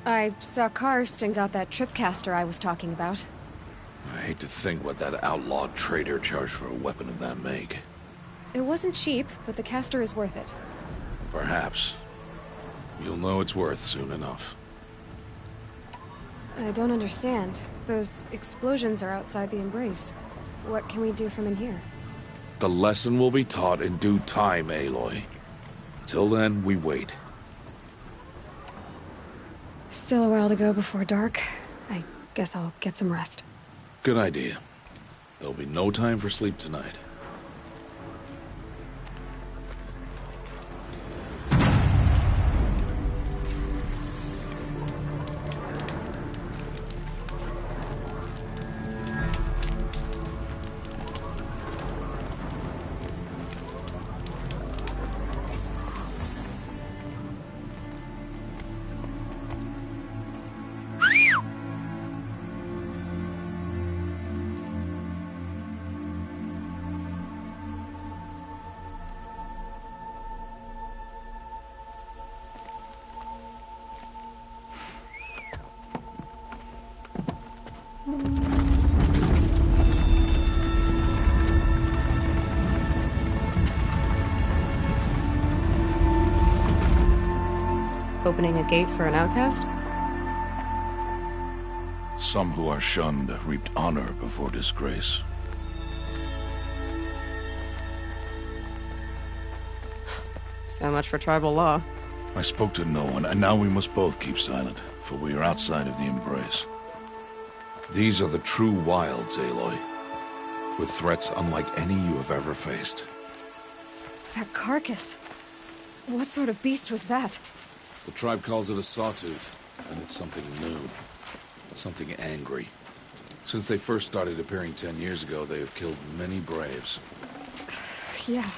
I saw Karst and got that tripcaster I was talking about. I hate to think what that outlawed trader charged for a weapon of that make. It wasn't cheap, but the caster is worth it. Perhaps. You'll know it's worth soon enough. I don't understand. Those explosions are outside the embrace. What can we do from in here? The lesson will be taught in due time, Aloy. Till then, we wait. Still a while to go before dark. I guess I'll get some rest. Good idea. There'll be no time for sleep tonight. Opening a gate for an outcast? Some who are shunned reaped honor before disgrace. So much for tribal law. I spoke to no one, and now we must both keep silent, for we are outside of the embrace. These are the true wilds, Aloy, with threats unlike any you have ever faced. That carcass. What sort of beast was that? The tribe calls it a sawtooth, and it's something new. Something angry. Since they first started appearing 10 years ago, they have killed many braves. Yeah.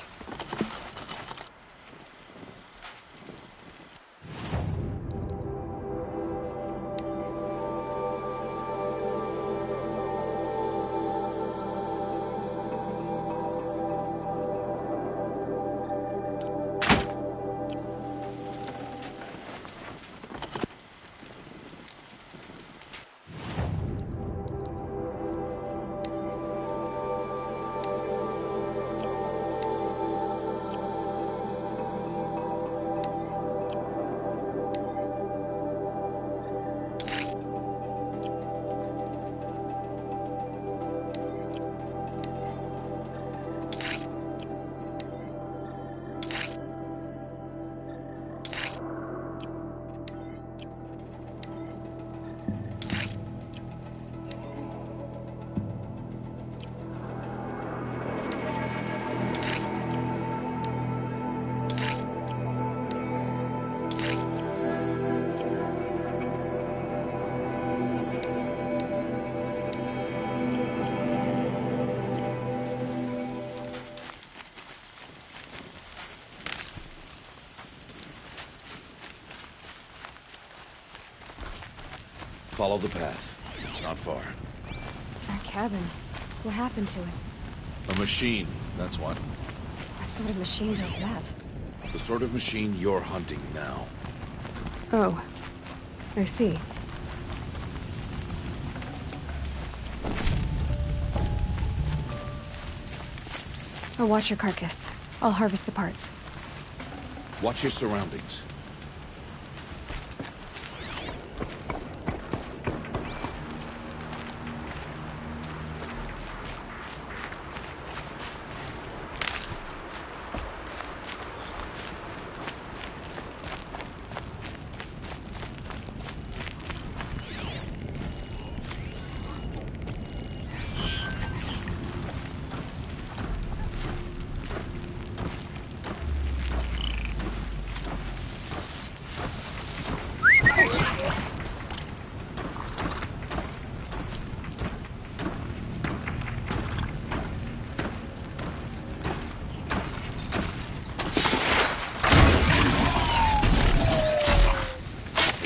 follow the path. It's not far. That cabin. What happened to it? A machine, that's what. What sort of machine does that? The sort of machine you're hunting now. Oh. I see. I'll watch your carcass. I'll harvest the parts. Watch your surroundings.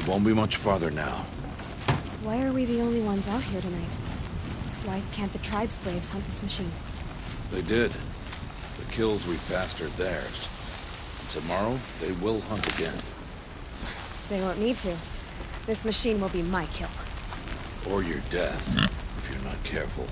Won't be much farther now. Why are we the only ones out here tonight? Why can't the tribe's braves hunt this machine? They did. The kills we passed are theirs. Tomorrow, they will hunt again. They won't need to. This machine will be my kill. Or your death, if you're not careful.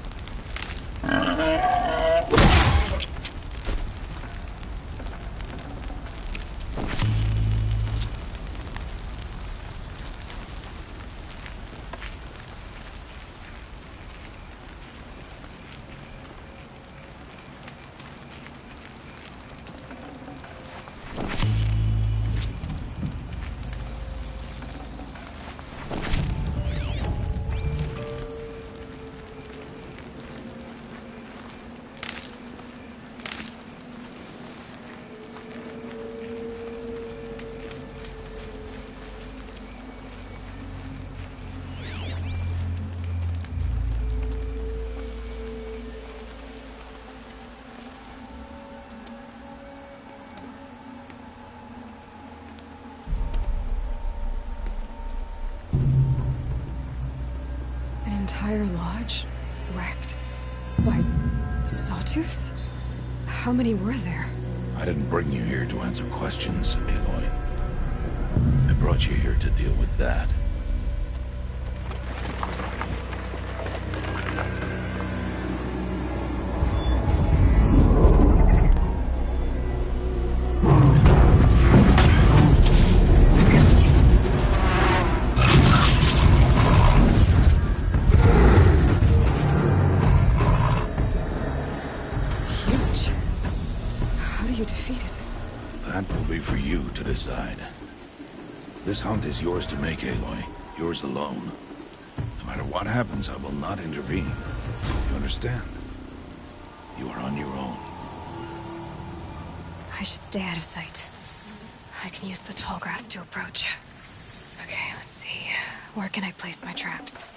Entire lodge wrecked by sawtooths? How many were there? I didn't bring you here to answer questions, Aloy. I brought you here to deal with that. Decide. This hunt is yours to make, Aloy. Yours alone. No matter what happens, I will not intervene. You understand? You are on your own. I should stay out of sight. I can use the tall grass to approach. Okay, let's see. Where can I place my traps?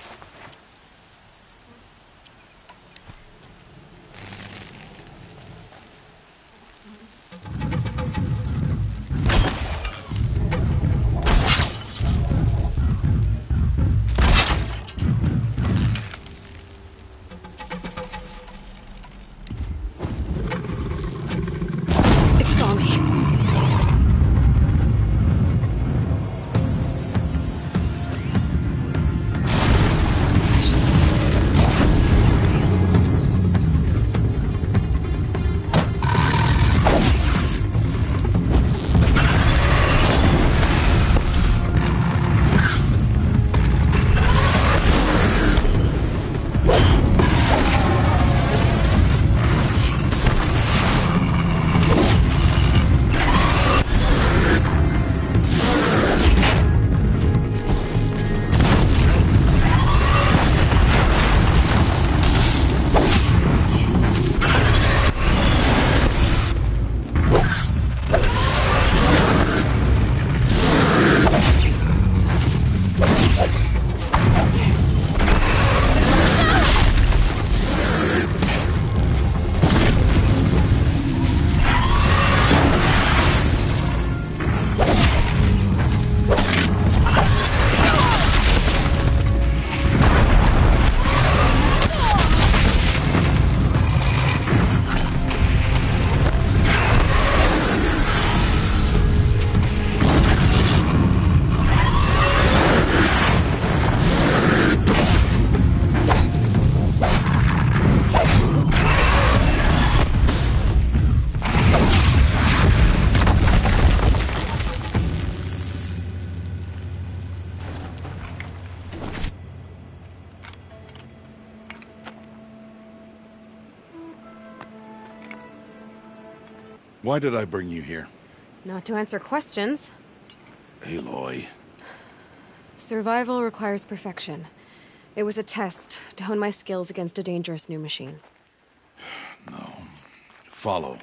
Why did I bring you here? Not to answer questions. Aloy. Survival requires perfection. It was a test to hone my skills against a dangerous new machine. No. Follow.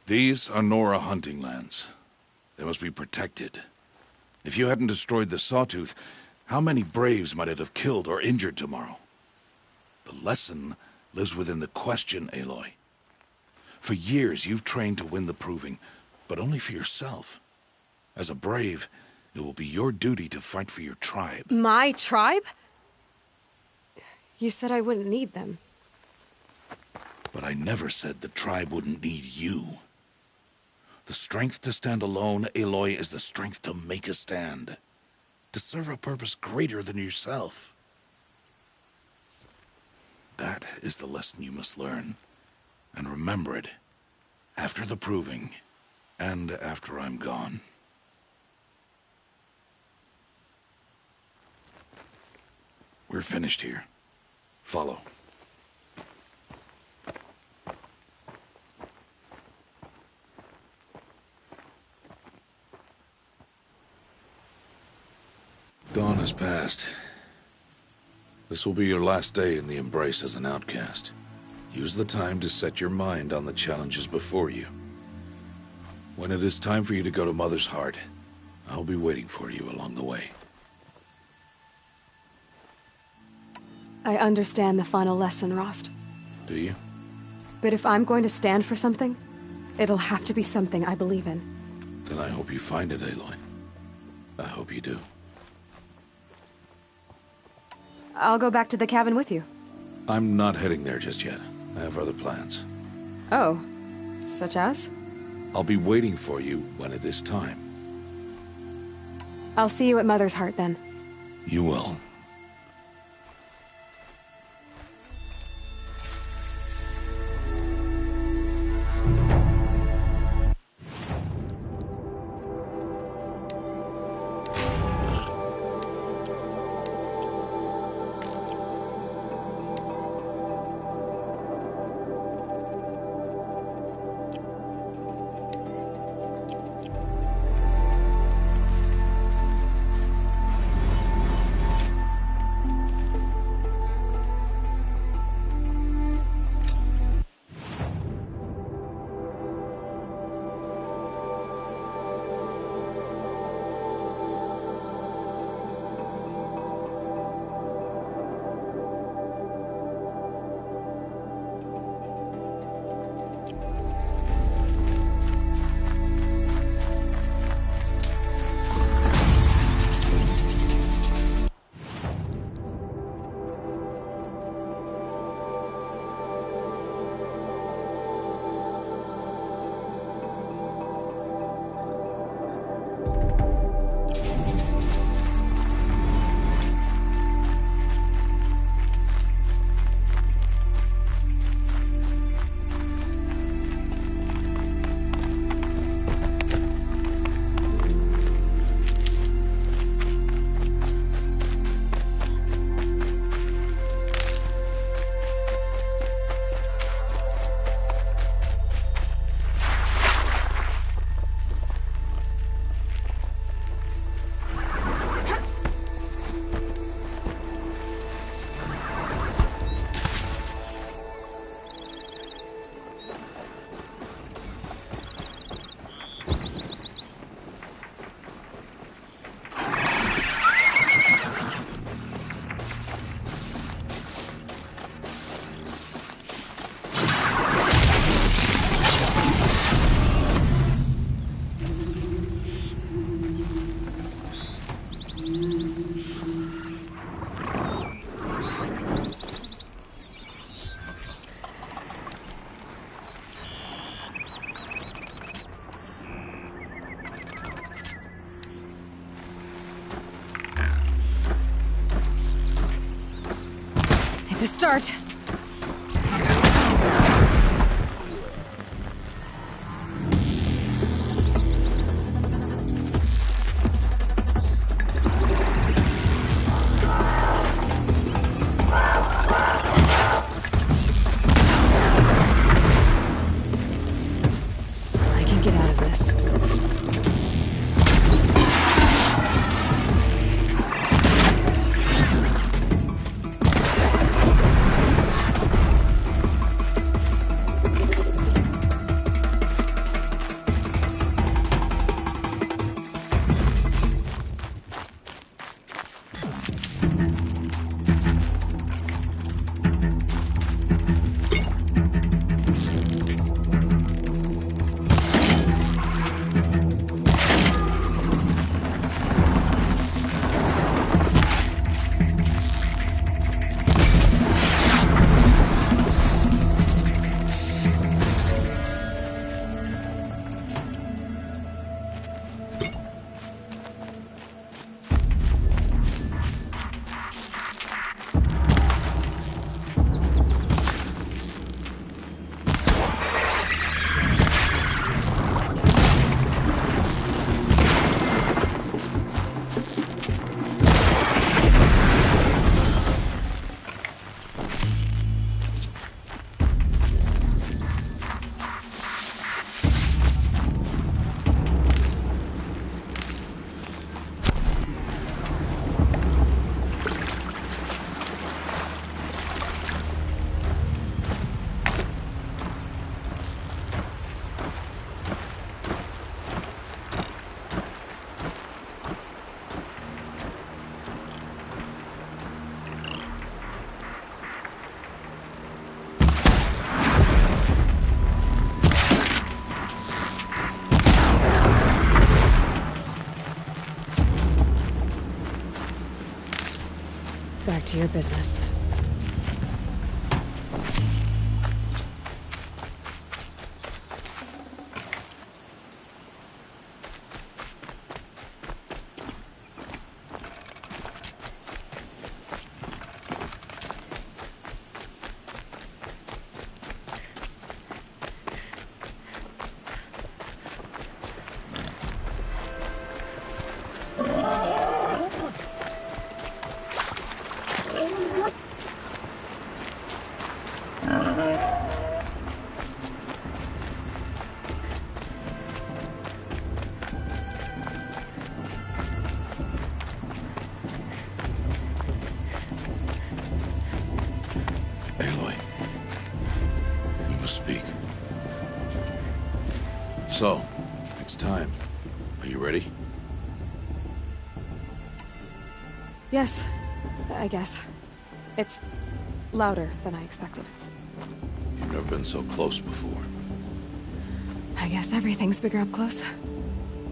These are Nora hunting lands. They must be protected. If you hadn't destroyed the Sawtooth, how many Braves might it have killed or injured tomorrow? The lesson lives within the question, Aloy. For years, you've trained to win the Proving, but only for yourself. As a Brave, it will be your duty to fight for your tribe. My tribe? You said I wouldn't need them. But I never said the tribe wouldn't need you. The strength to stand alone, Aloy, is the strength to make a stand. To serve a purpose greater than yourself. That is the lesson you must learn. And remember it. After the Proving. And after I'm gone. We're finished here. Follow. Dawn has passed. This will be your last day in the Embrace as an outcast. Use the time to set your mind on the challenges before you. When it is time for you to go to Mother's Heart, I'll be waiting for you along the way. I understand the final lesson, Rost. Do you? But if I'm going to stand for something, it'll have to be something I believe in. Then I hope you find it, Aloy. I hope you do. I'll go back to the cabin with you. I'm not heading there just yet. I have other plans. Oh, such as? I'll be waiting for you when it is time. I'll see you at Mother's Heart then. You will. To start. Back to your business. Aloy, we must speak. So, it's time. Are you ready? Yes, I guess. It's louder than I expected. You've never been so close before. I guess everything's bigger up close.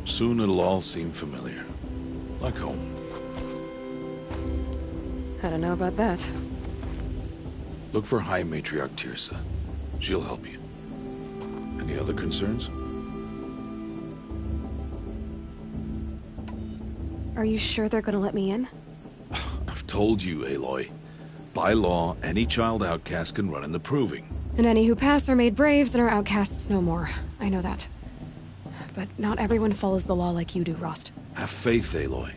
Soon it'll all seem familiar. Like home. I don't know about that. Look for High Matriarch Teersa. She'll help you. Any other concerns? Are you sure they're gonna let me in? I've told you, Aloy. By law, any child outcast can run in the Proving. And any who pass are made braves and are outcasts no more. I know that. But not everyone follows the law like you do, Rost. Have faith, Aloy.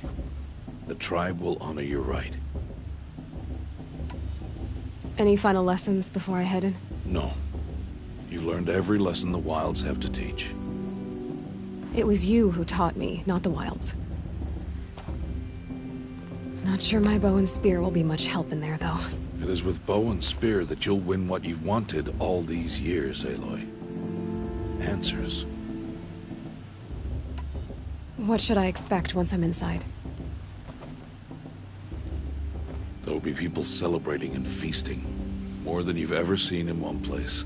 The tribe will honor your right. Any final lessons before I head in? No. You've learned every lesson the Wilds have to teach. It was you who taught me, not the Wilds. Not sure my bow and spear will be much help in there, though. It is with bow and spear that you'll win what you've wanted all these years, Aloy. Answers. What should I expect once I'm inside? There will be people celebrating and feasting. More than you've ever seen in one place.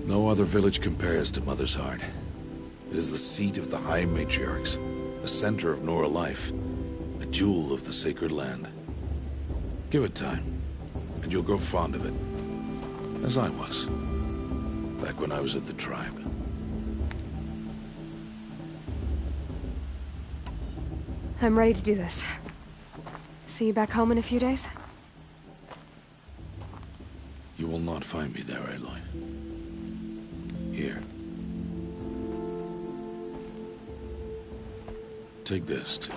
No other village compares to Mother's Heart. It is the seat of the High Matriarchs, a center of Nora life, a jewel of the sacred land. Give it time, and you'll grow fond of it. As I was, back when I was at the tribe. I'm ready to do this. See you back home in a few days? You will not find me there, Aloy. Here. Take this, too.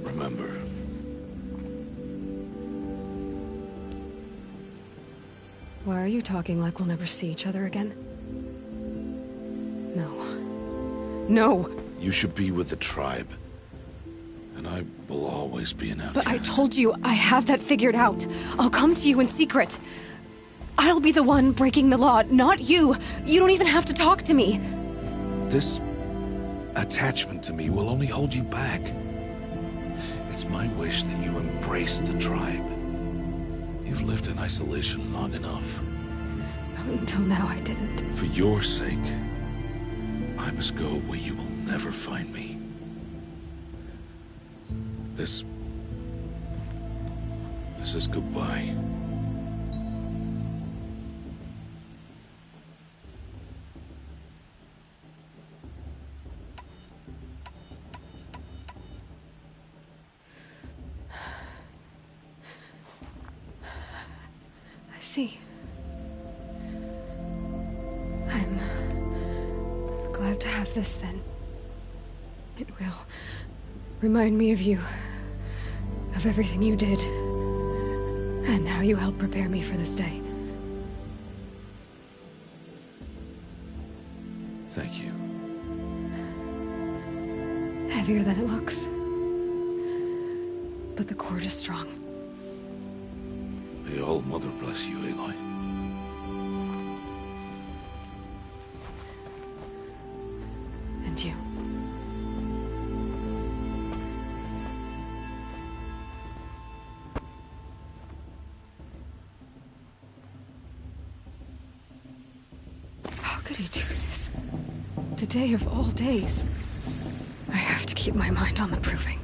Remember. Why are you talking like we'll never see each other again? No. No! You should be with the tribe. And I will always be an outcast. But I told you, I have that figured out. I'll come to you in secret. I'll be the one breaking the law, not you. You don't even have to talk to me. This attachment to me will only hold you back. It's my wish that you embrace the tribe. You've lived in isolation long enough. Until now, I didn't. For your sake, I must go where you will never find me. This is goodbye. I see. I'm glad to have this, then. It will remind me of you. Of everything you did. And how you helped prepare me for this day. Thank you. Heavier than it looks. But the cord is strong. May All Mother bless you, Aloy. And you. How could he do this? Today of all days. I have to keep my mind on the Proving.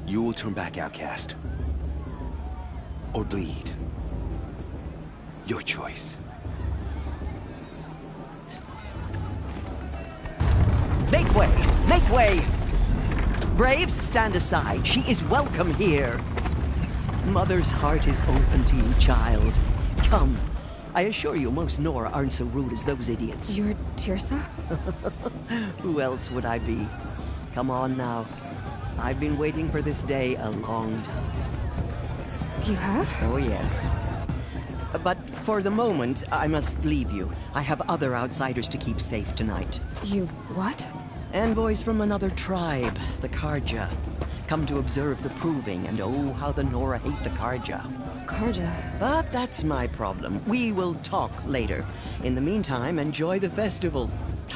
You will turn back, outcast. Or bleed. Your choice. Make way! Make way! Braves, stand aside. She is welcome here. Mother's heart is open to you, child. Come. I assure you, most Nora aren't so rude as those idiots. You're Teersa? Who else would I be? Come on now. I've been waiting for this day a long time. You have? Oh, yes. But for the moment, I must leave you. I have other outsiders to keep safe tonight. You what? Envoys from another tribe, the Carja. Come to observe the proving, and oh, how the Nora hate the Carja. Carja? But that's my problem. We will talk later. In the meantime, enjoy the festival.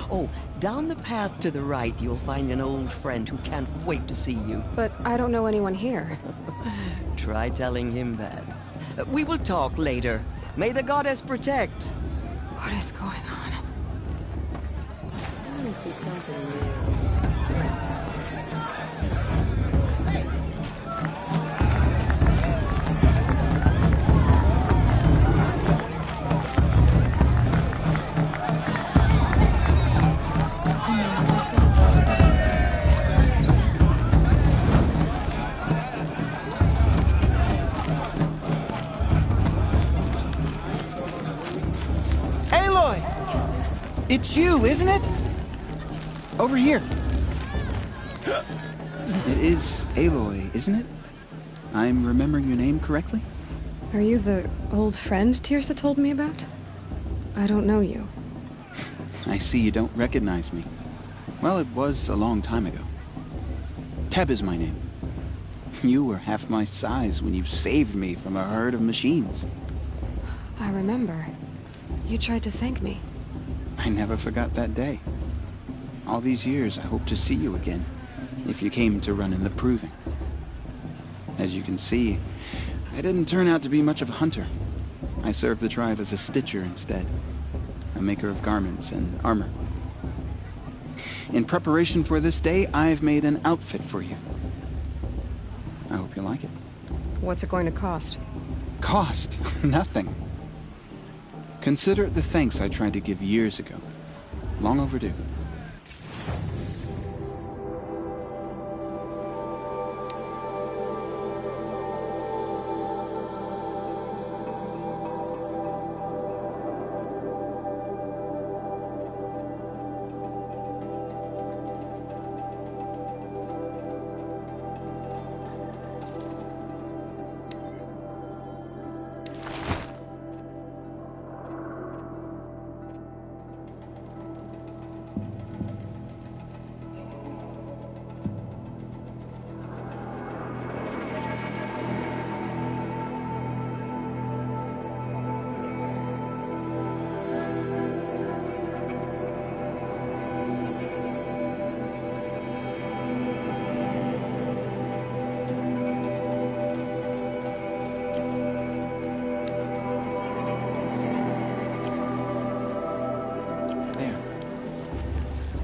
Oh, down the path to the right, you'll find an old friend who can't wait to see you. But I don't know anyone here. Try telling him that. We will talk later. May the goddess protect. What is going on? I see something new. It's you, isn't it? Over here. It is Aloy, isn't it? I'm remembering your name correctly? Are you the old friend Teersa told me about? I don't know you. I see you don't recognize me. Well, it was a long time ago. Teb is my name. You were half my size when you saved me from a herd of machines. I remember. You tried to thank me. I never forgot that day. All these years, I hope to see you again, if you came to run in the proving. As you can see, I didn't turn out to be much of a hunter. I served the tribe as a stitcher instead, a maker of garments and armor. In preparation for this day, I've made an outfit for you. I hope you like it. What's it going to cost? Cost? Nothing. Consider it the thanks I tried to give years ago. Long overdue.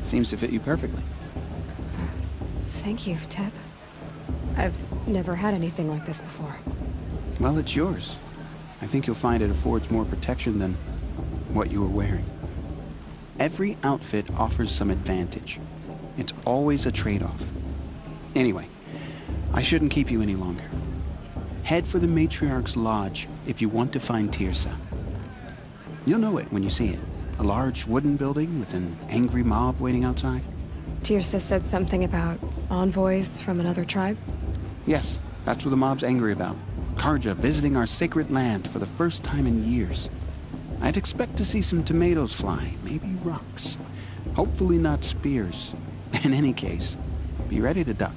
Seems to fit you perfectly. Thank you, Teb. I've never had anything like this before. Well, it's yours. I think you'll find it affords more protection than what you were wearing. Every outfit offers some advantage. It's always a trade-off. Anyway, I shouldn't keep you any longer. Head for the Matriarch's Lodge if you want to find Teersa. You'll know it when you see it. A large wooden building with an angry mob waiting outside. Teersa said something about envoys from another tribe? Yes, that's what the mob's angry about. Carja visiting our sacred land for the first time in years. I'd expect to see some tomatoes fly, maybe rocks. Hopefully not spears. In any case, be ready to duck.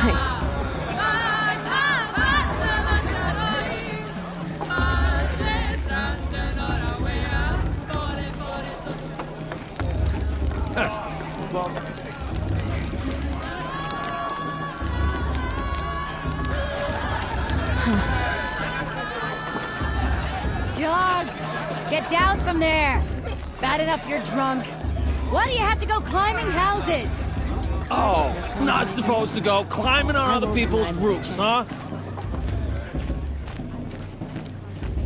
Nice. John, get down from there. Bad enough you're drunk. Why do you have to go climbing houses? Oh, not supposed to go climbing on other people's roofs, huh?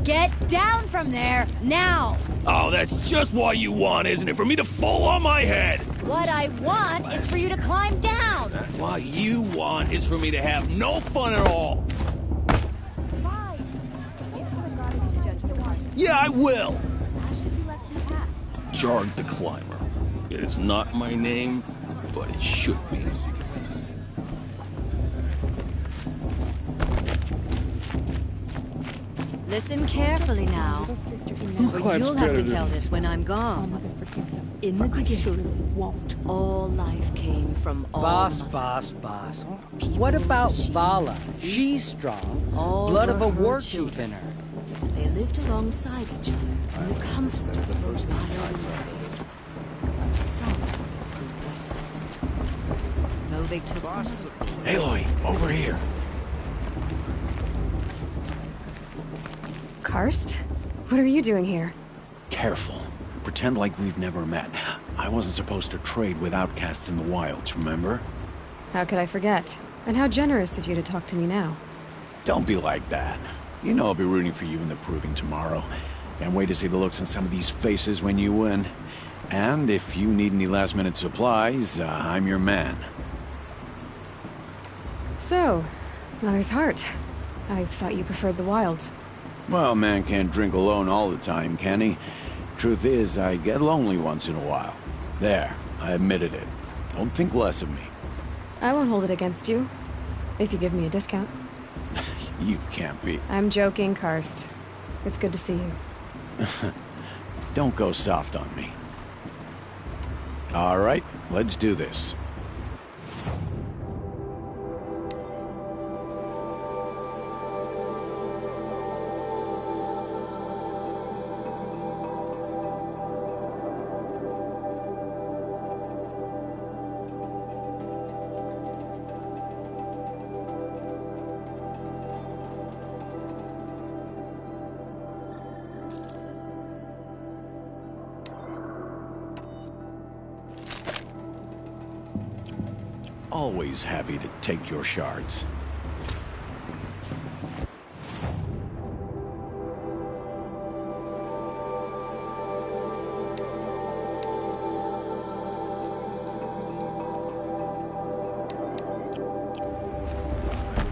Get down from there, now! Oh, that's just what you want, isn't it? For me to fall on my head! What I want is for you to climb down! What you want is for me to have no fun at all! Yeah, I will! Jarg the Climber. It's not my name, but it should be. Listen carefully now, or you'll have to tell this when I'm gone. In the beginning, all life came from all Boss. What about Vala? She's strong. Blood of a war chief in her. They lived alongside each other in the comfort of those wild days. But some grew restless. Though they took... Aloy, over here. Karst? What are you doing here? Careful. Pretend like we've never met. I wasn't supposed to trade with outcasts in the wilds, remember? How could I forget? And how generous of you to talk to me now. Don't be like that. You know I'll be rooting for you in the proving tomorrow. Can't wait to see the looks on some of these faces when you win. And if you need any last-minute supplies, I'm your man. So, Mother's Heart. I thought you preferred the wilds. Well, man can't drink alone all the time, can he? Truth is, I get lonely once in a while. There, I admitted it. Don't think less of me. I won't hold it against you, if you give me a discount. You can't be. I'm joking, Karst. It's good to see you. Don't go soft on me. All right, let's do this. Always happy to take your shards.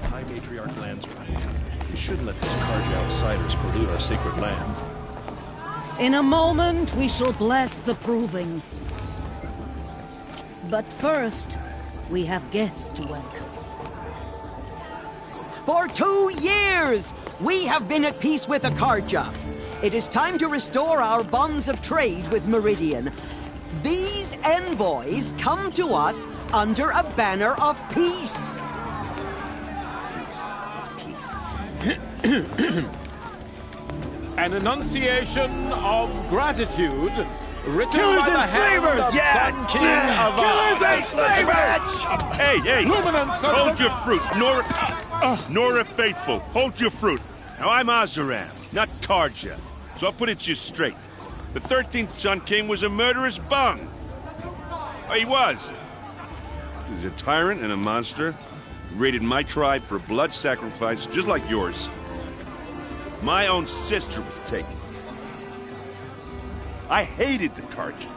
High Matriarch Landsman. We shouldn't let these Carja outsiders pollute our sacred land. In a moment, we shall bless the proving. But first, we have guests to welcome. For 2 years, we have been at peace with the Carja. It is time to restore our bonds of trade with Meridian. These envoys come to us under a banner of peace. An enunciation of gratitude written Killers by the and hand slavers! of Yeah! Sun King of Killers and slavers! Hey! Luminance Hold your fruit, Nora Faithful. Hold your fruit. Now, I'm Oseram, not Carja, so I'll put it to you straight. The 13th Sun King was a murderous bung. Oh, he was. He was a tyrant and a monster. He raided my tribe for blood sacrifice, just like yours. My own sister was taken. I hated the Carja.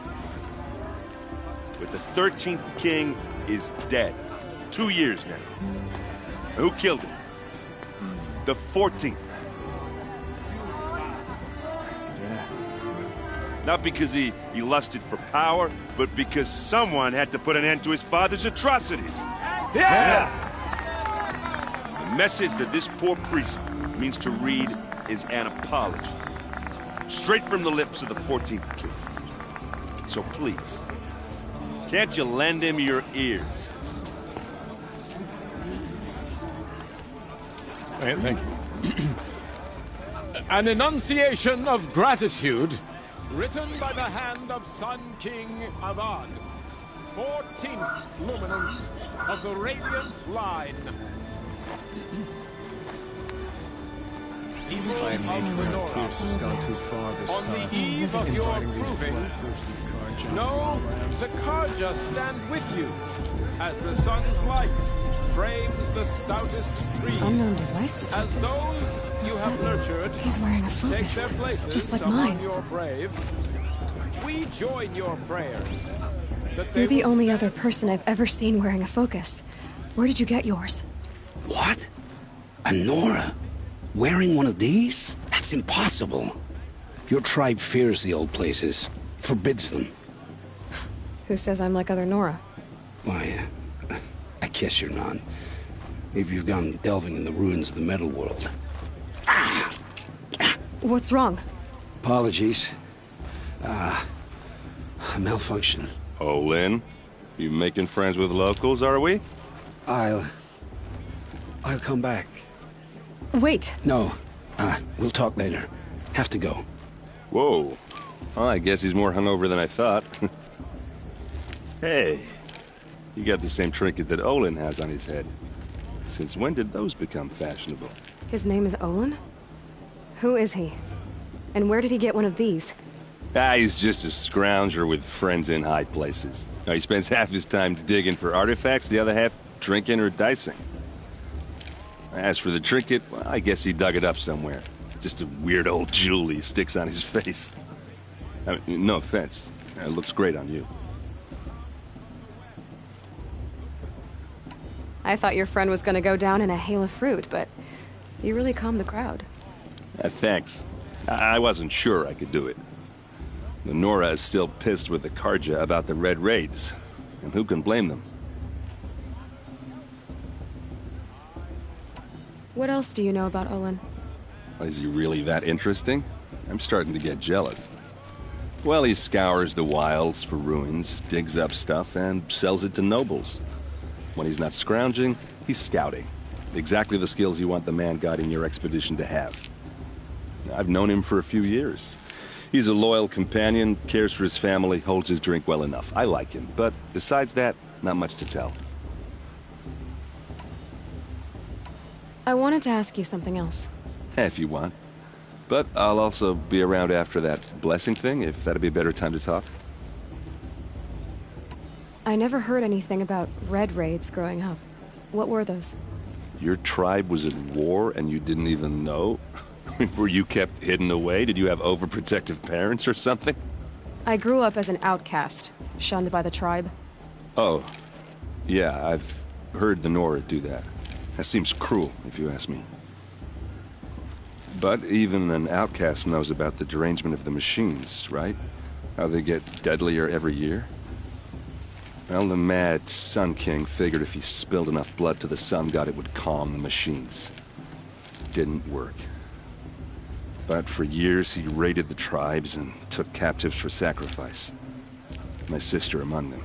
But the 13th king is dead. 2 years now. Who killed him? The 14th. Yeah. Not because he lusted for power, but because someone had to put an end to his father's atrocities. Yeah! The message that this poor priest means to read is an apology. Straight from the lips of the 14th king. So please, can't you lend him your ears? Thank you. An enunciation of gratitude, written by the hand of Sun King Avad, 14th luminance of the Radiant Line. People of the Nora, has gone too far this on time. the eve of your proving, know the Karja stand with you, as the sun's light frames the stoutest trees. Unknown device detected. As those you have nurtured He's wearing a take focus, their places just like among mine. your braves, we join your prayers that they You're the will only other person I've ever seen wearing a focus. Where did you get yours? What? A Nora? Wearing one of these? That's impossible. Your tribe fears the old places, forbids them. Who says I'm like other Nora? Why, I guess you're not. Maybe you've gone delving in the ruins of the metal world. What's wrong? Apologies. A malfunction. Oh, Lynn? You making friends with locals, are we? I'll come back. Wait. No. We'll talk later. Have to go. Whoa. Well, I guess he's more hungover than I thought. Hey, you got the same trinket that Olin has on his head. Since when did those become fashionable? His name is Olin? Who is he? And where did he get one of these? He's just a scrounger with friends in high places. Now, he spends half his time digging for artifacts, the other half drinking or dicing. As for the trinket, well, I guess he dug it up somewhere. Just a weird old jewel he sticks on his face. I mean, no offense. It looks great on you. I thought your friend was gonna go down in a hail of fruit, but you really calmed the crowd. Thanks. I wasn't sure I could do it. The Nora is still pissed with the Karja about the Red Raids, and who can blame them? What else do you know about Olin? Is he really that interesting? I'm starting to get jealous. Well, he scours the wilds for ruins, digs up stuff, and sells it to nobles. When he's not scrounging, he's scouting. Exactly the skills you want the man guiding your expedition to have. I've known him for a few years. He's a loyal companion, cares for his family, holds his drink well enough. I like him, but besides that, not much to tell. I wanted to ask you something else. If you want. But I'll also be around after that blessing thing, if that'd be a better time to talk. I never heard anything about Red Raids growing up. What were those? Your tribe was at war and you didn't even know? Were you kept hidden away? Did you have overprotective parents or something? I grew up as an outcast, shunned by the tribe. Oh, yeah, I've heard the Nora do that. That seems cruel, if you ask me. But even an outcast knows about the derangement of the machines, right? How they get deadlier every year? Well, the mad Sun King figured if he spilled enough blood to the Sun God, it would calm the machines. Didn't work. But for years, he raided the tribes and took captives for sacrifice. My sister among them.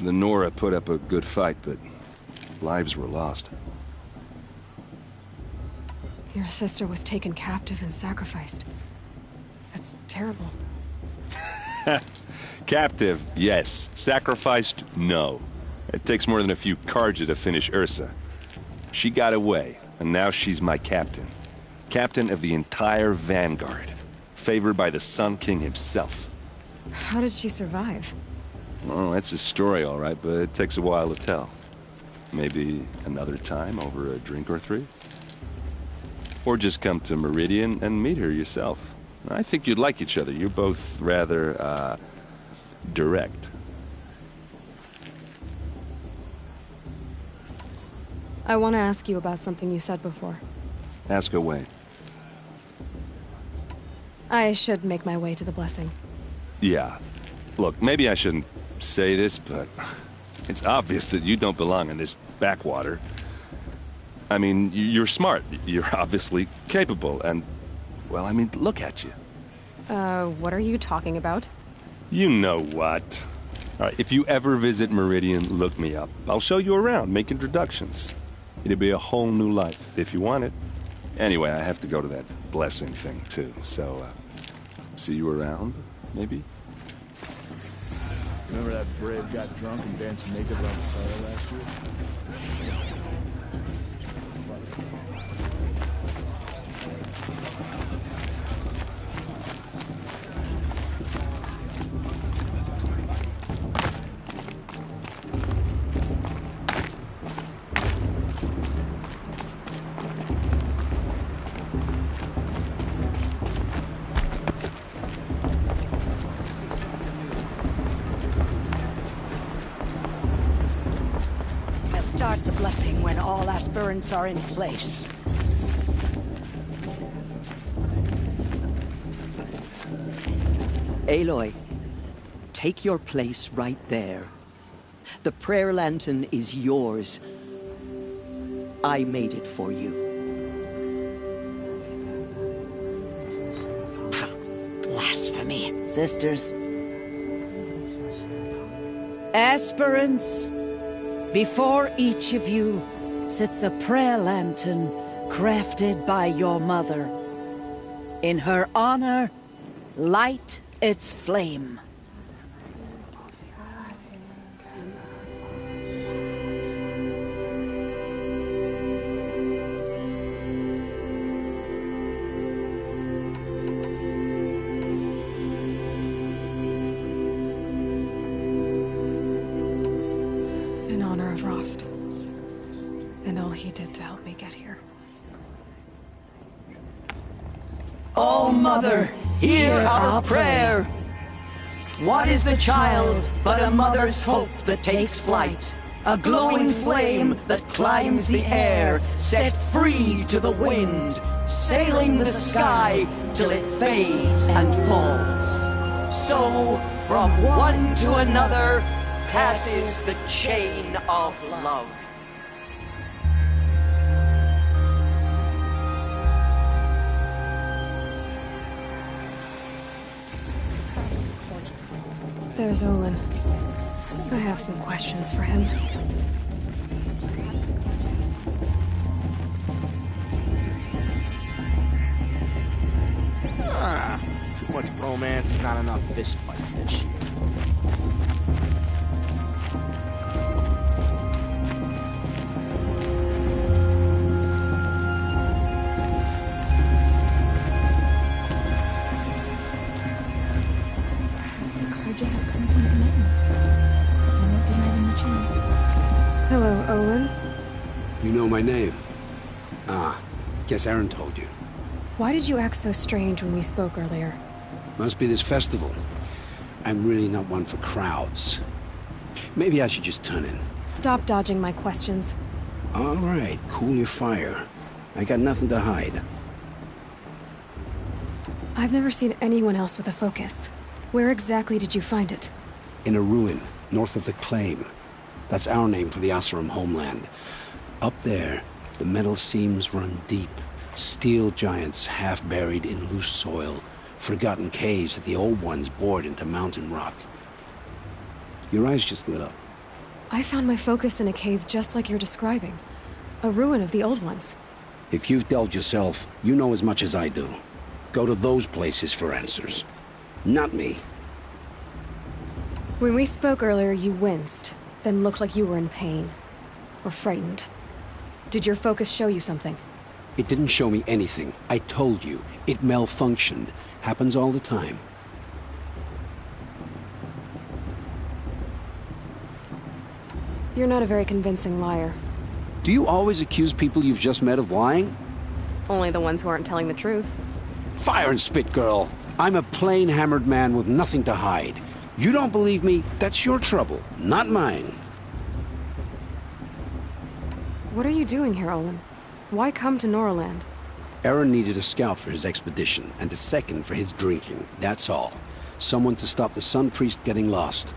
The Nora put up a good fight, but lives were lost. Your sister was taken captive and sacrificed. That's terrible. Captive, yes. Sacrificed, no. It takes more than a few Karja to finish Ursa. She got away, and now she's my captain. Captain of the entire Vanguard. Favored by the Sun King himself. How did she survive? Oh, that's a story, all right, but it takes a while to tell. Maybe another time over a drink or three? Or just come to Meridian and meet her yourself. I think you'd like each other. You're both rather, direct. I want to ask you about something you said before. Ask away. I should make my way to the blessing. Yeah. Look, maybe I shouldn't say this, but it's obvious that you don't belong in this backwater. I mean, you're smart. You're obviously capable, and, well, I mean, look at you. What are you talking about? You know what. All right, if you ever visit Meridian, look me up. I'll show you around, make introductions. It'd be a whole new life, if you want it. Anyway, I have to go to that blessing thing, too, so, see you around, maybe? Remember that Brave got drunk and danced naked around the fire last year? Start the blessing when all aspirants are in place. Aloy, take your place right there. The prayer lantern is yours. I made it for you. Blasphemy. Sisters. Aspirants, before each of you sits a prayer lantern crafted by your mother. In her honor, light its flame. In honor of Rost. And all he did to help me get here. All Mother, hear our prayer. What is the child but a mother's hope that takes flight? A glowing flame that climbs the air, set free to the wind, sailing the sky till it fades and falls. So, from one to another, passes the chain of love. There's Olin. I have some questions for him. Too much romance, not enough fist fights this year. have come to my demands. I won't deny them a chance. Hello, Olin. You know my name? Ah, guess Aaron told you. Why did you act so strange when we spoke earlier? Must be this festival. I'm really not one for crowds. Maybe I should just turn in. Stop dodging my questions. All right, cool your fire. I got nothing to hide. I've never seen anyone else with a focus. Where exactly did you find it? In a ruin, north of the Claim. That's our name for the Oseram homeland. Up there, the metal seams run deep. Steel giants half buried in loose soil. Forgotten caves that the old ones bored into mountain rock. Your eyes just lit up. I found my focus in a cave just like you're describing. A ruin of the old ones. If you've delved yourself, you know as much as I do. Go to those places for answers. Not me. When we spoke earlier, you winced, then looked like you were in pain. Or frightened. Did your focus show you something? It didn't show me anything. I told you. It malfunctioned. Happens all the time. You're not a very convincing liar. Do you always accuse people you've just met of lying? Only the ones who aren't telling the truth. Fire and spit, girl. I'm a plain hammered man with nothing to hide. You don't believe me? That's your trouble, not mine. What are you doing here, Olin? Why come to Noraland? Aaron needed a scout for his expedition, and a second for his drinking, that's all. Someone to stop the Sun Priest getting lost.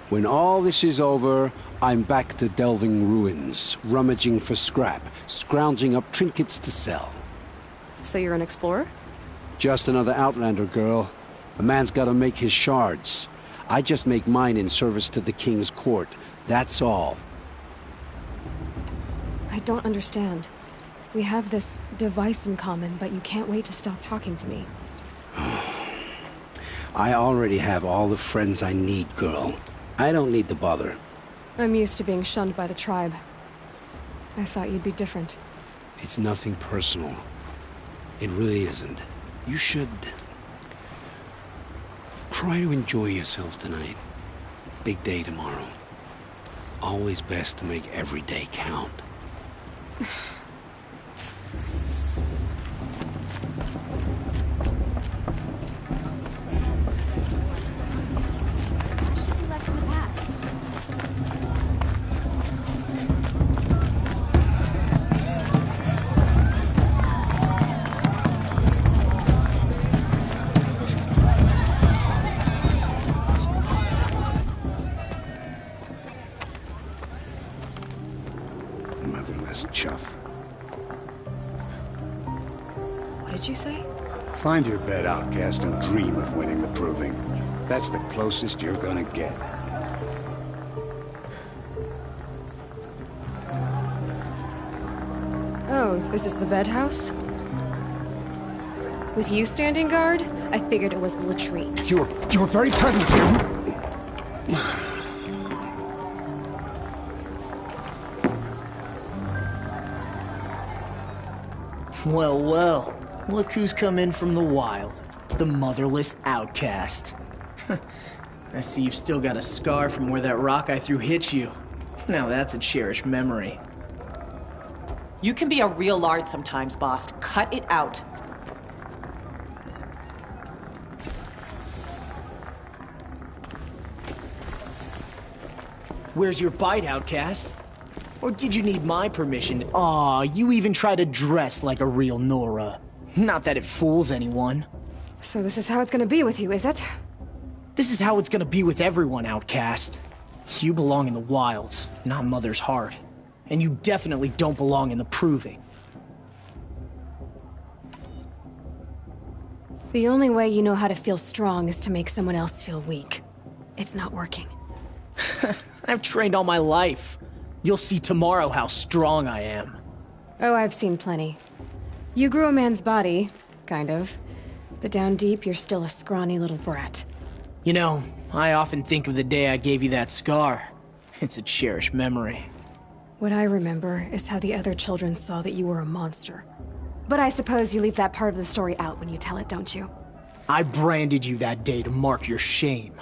When all this is over, I'm back to delving ruins, rummaging for scrap, scrounging up trinkets to sell. So you're an explorer? Just another Outlander, girl. A man's gotta make his shards. I just make mine in service to the King's court, that's all. I don't understand. We have this device in common, but you can't wait to stop talking to me. I already have all the friends I need, girl. I don't need the bother. I'm used to being shunned by the tribe. I thought you'd be different. It's nothing personal. It really isn't. You should... try to enjoy yourself tonight. Big day tomorrow. Always best to make every day count. Motherless chuff. What did you say? Find your bed, outcast, and dream of winning the proving. That's the closest you're gonna get. Oh, this is the bed house? With you standing guard, I figured it was the latrine. You're very present here. Well, well. Look who's come in from the wild. The motherless outcast. I see you've still got a scar from where that rock I threw hit you. Now that's a cherished memory. You can be a real lard sometimes, boss. Cut it out. Where's your bite, outcast? Or did you need my permission? Aw, you even try to dress like a real Nora. Not that it fools anyone. So this is how it's gonna be with you, is it? This is how it's gonna be with everyone, outcast. You belong in the wilds, not Mother's heart. And you definitely don't belong in the proving. The only way you know how to feel strong is to make someone else feel weak. It's not working. I've trained all my life. You'll see tomorrow how strong I am. Oh, I've seen plenty. You grew a man's body, kind of. But down deep, you're still a scrawny little brat. You know, I often think of the day I gave you that scar. It's a cherished memory. What I remember is how the other children saw that you were a monster. But I suppose you leave that part of the story out when you tell it, don't you? I branded you that day to mark your shame.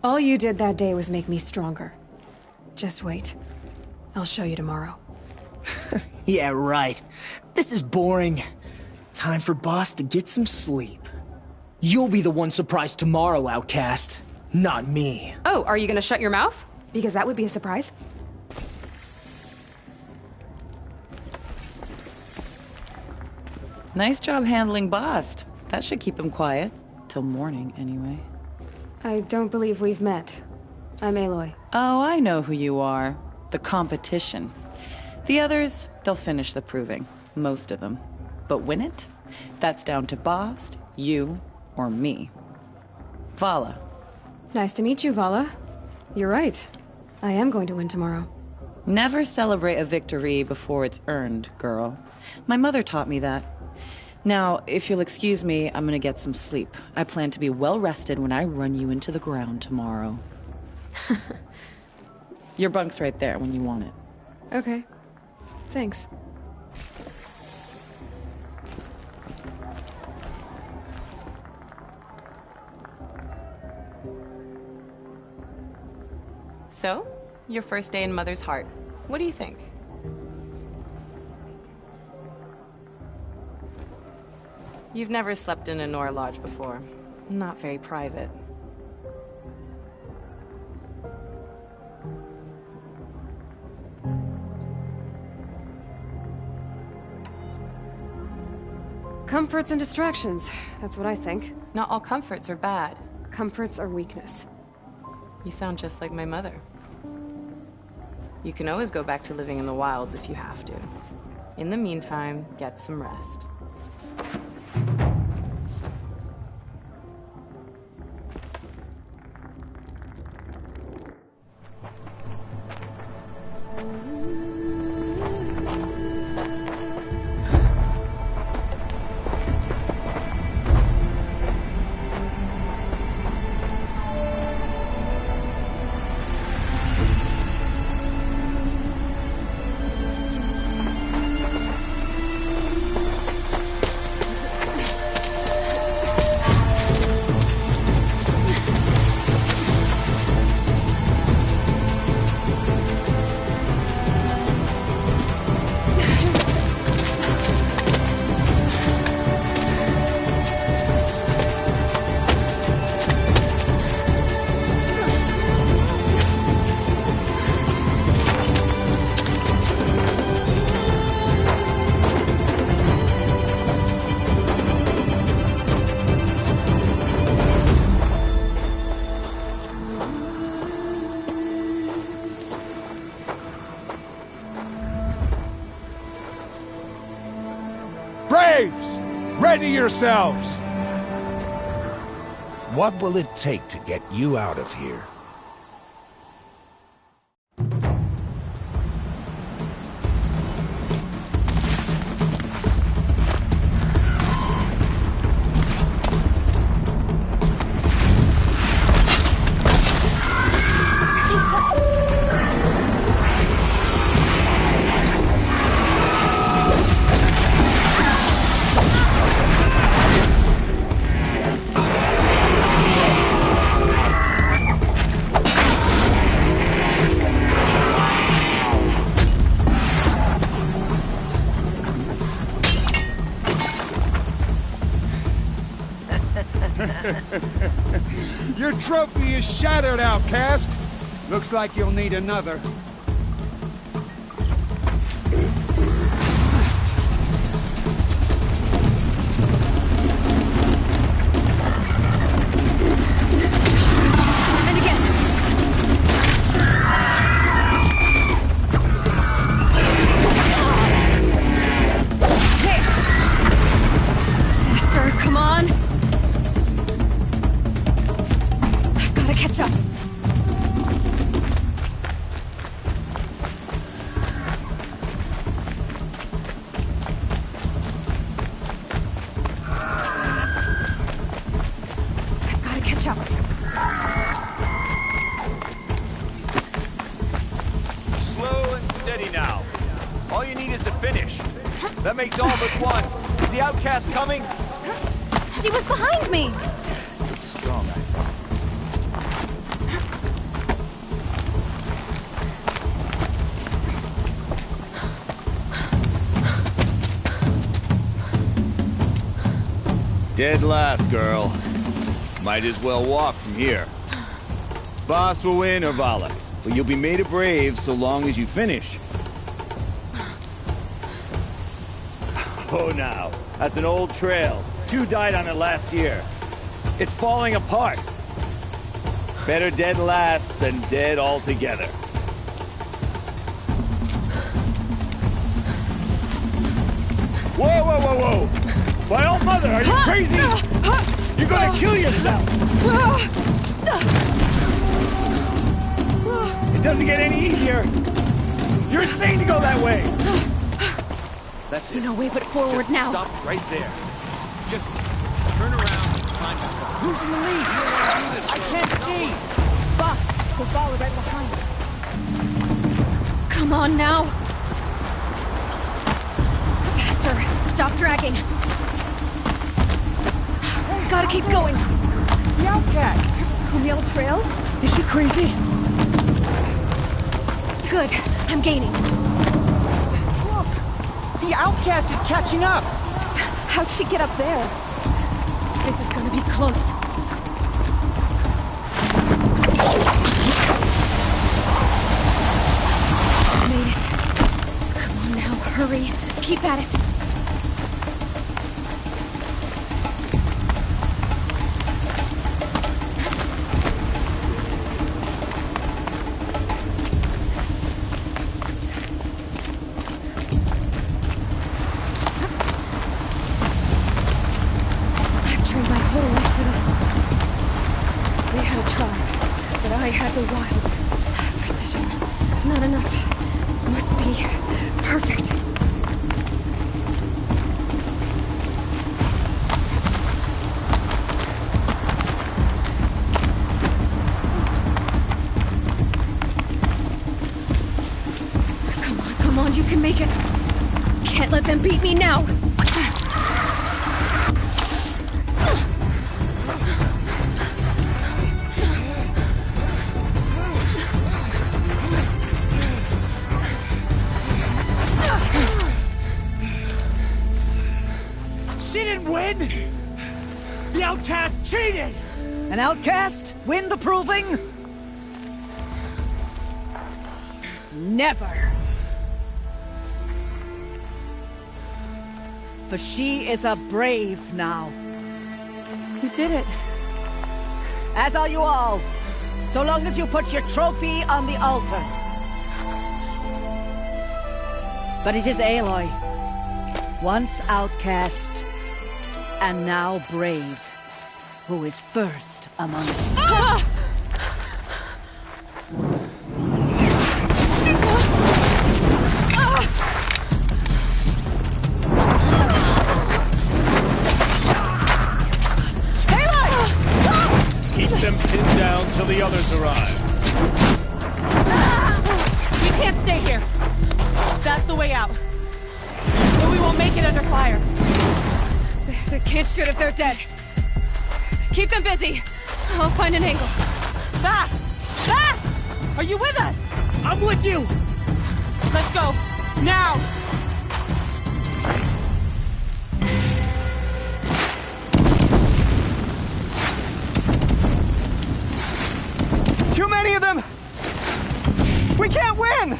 All you did that day was make me stronger. Just wait. I'll show you tomorrow. Yeah, right. This is boring. Time for Boss to get some sleep. You'll be the one surprised tomorrow, outcast. Not me. Oh, are you gonna shut your mouth? Because that would be a surprise. Nice job handling Bast. That should keep him quiet. Till morning, anyway. I don't believe we've met. I'm Aloy. Oh, I know who you are. The competition. The others, they'll finish the proving. Most of them. But win it? That's down to Bast, you, or me. Vala. Nice to meet you, Vala. You're right. I am going to win tomorrow. Never celebrate a victory before it's earned, girl. My mother taught me that. Now, if you'll excuse me, I'm gonna get some sleep. I plan to be well rested when I run you into the ground tomorrow. Your bunk's right there when you want it. Okay. Thanks. So, your first day in Mother's heart. What do you think? You've never slept in a Nora lodge before. Not very private. Comforts and distractions. That's what I think. Not all comforts are bad. Comforts are weakness. You sound just like my mother. You can always go back to living in the wilds if you have to. In the meantime, get some rest. Braves! Ready yourselves! What will it take to get you out of here? Your trophy is shattered, outcast. Looks like you'll need another. And again. Okay. Faster, come on. Gotta catch up. I've gotta catch up. Slow and steady now. All you need is to finish. That makes all but one. Is the outcast coming? She was behind me. Strong. Dead last, girl. Might as well walk from here. Boss will win or Vala, but you'll be made a brave so long as you finish. Oh, now. That's an old trail. 2 died on it last year. It's falling apart. Better dead last than dead altogether. Whoa, whoa, whoa, whoa! My old mother, are you crazy? You're gonna kill yourself! It doesn't get any easier! You're insane to go that way! That's it. No way but forward Just now. Stop right there. Just turn around and climb back up. Who's in the lead? I can't see! Boss, the Vala right behind. Come on now. Faster. Stop dragging. Gotta keep going. The outcast! On the old trail? Is she crazy? Good. I'm gaining. Look! The outcast is catching up! How'd she get up there? This is gonna be close. Made it. Come on now, hurry. Keep at it. I had the wilds. Precision. Not enough. Must be perfect. Come on, you can make it. Can't let them beat me now. The outcast cheated! An outcast win the proving? Never. For she is a brave now. You did it. As are you all. So long as you put your trophy on the altar. But it is Aloy. Once outcast, and now brave, who is first among us. Keep them pinned down till the others arrive. We can't stay here. That's the way out. But we won't make it under fire. They can't shoot if they're dead. Keep them busy. I'll find an angle. Fast! Fast! Are you with us? I'm with you! Let's go. Now! Too many of them! We can't win!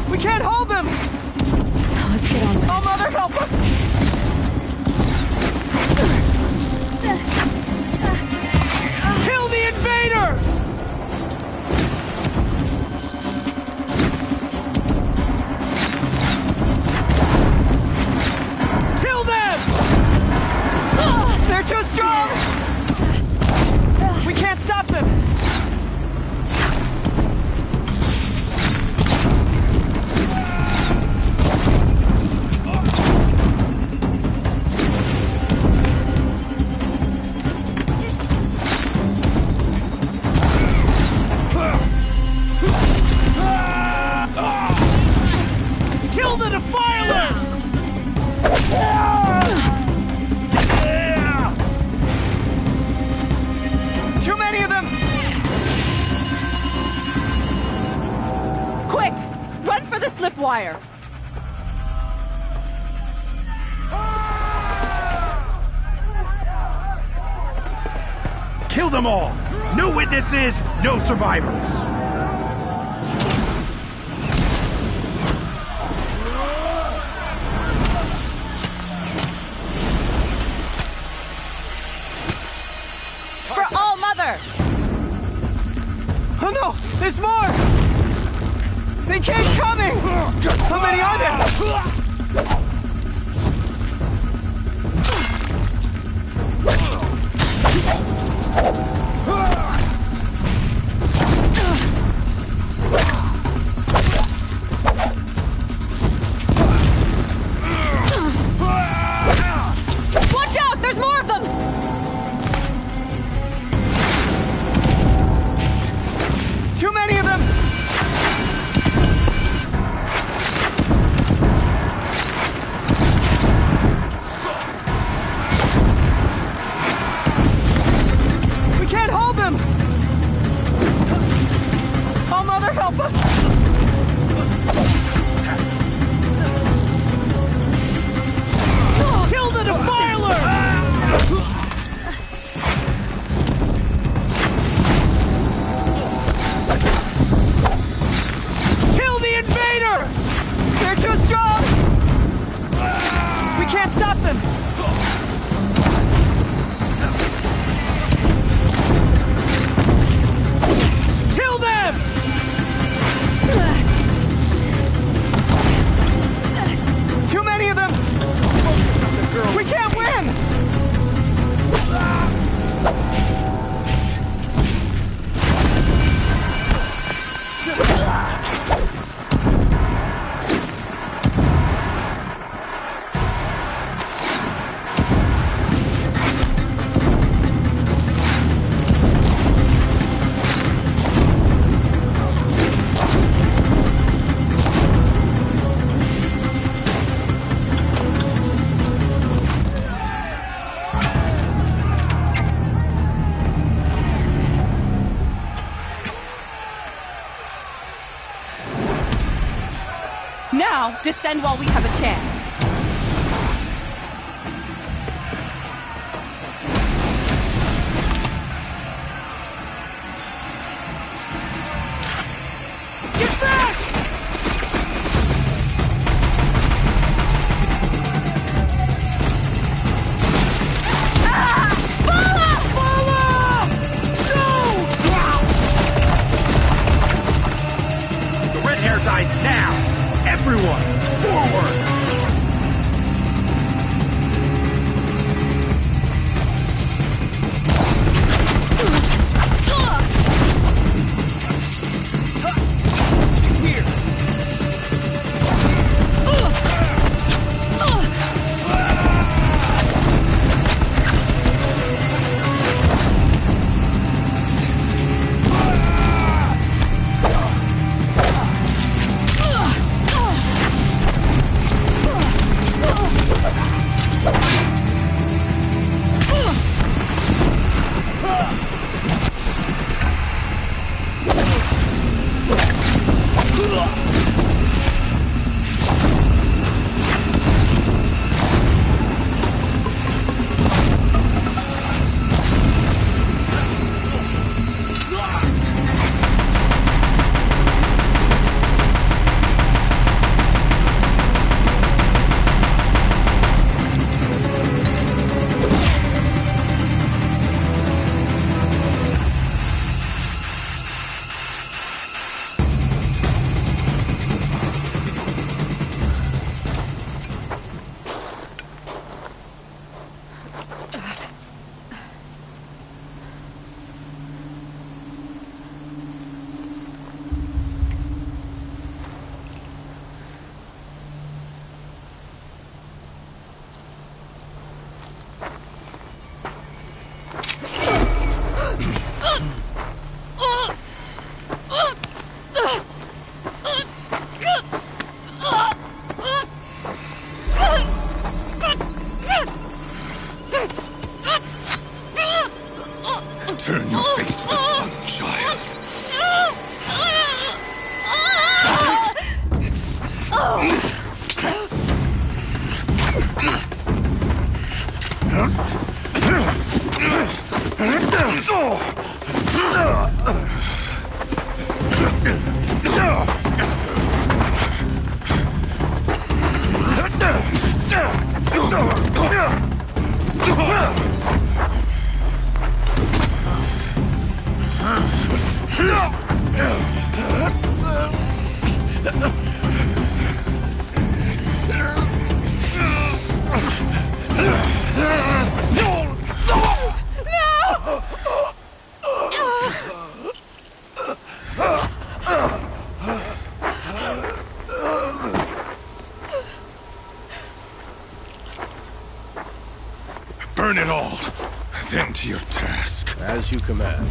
We can't hold them! Let's get on with it. Oh, Mother, help us! Kill the invaders! Kill them! They're too strong! We can't stop them! Kill the defilers! Too many of them! Quick! Run for the slip wire! Kill them all! No witnesses, no survivors! For All Mother! Oh no! There's more! They keep coming! How many are there? Watch out! There's more of them! Too many of them! We can't hold them! Oh, Mother, help us! Kill the defiler! Kill the invaders! They're too strong! We can't stop them! Kill them! Too many of them! We can't win! Now, descend while we have a chance. Get back! Ah! Bala! Bala! Turn your face to the sun, child. Burn it all, then to your task. As you command.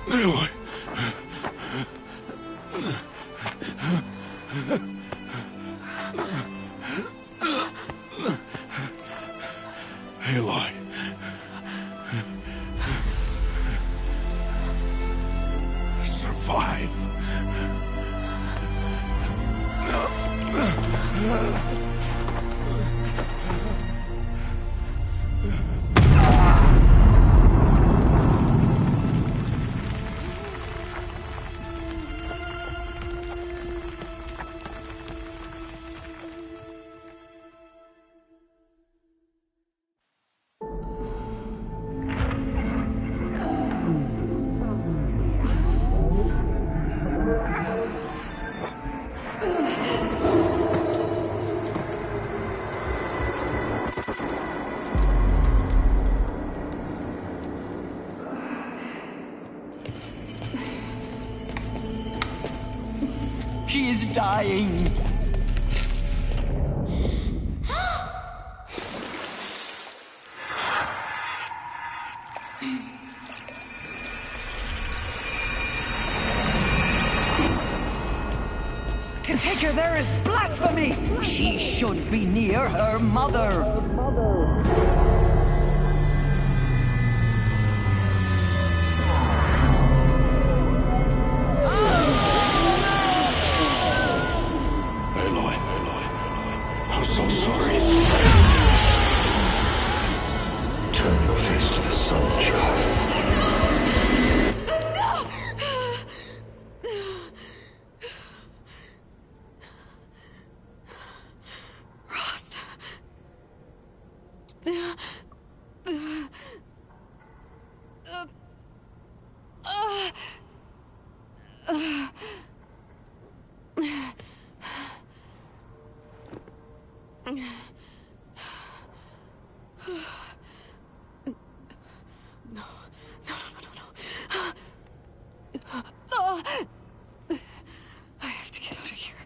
Aloy. Aloy. Survive. She is dying. To take her there is blasphemy. She should be near her mother. I'm so sorry. Turn your face to the sun, child. Rost. I have to get out of here.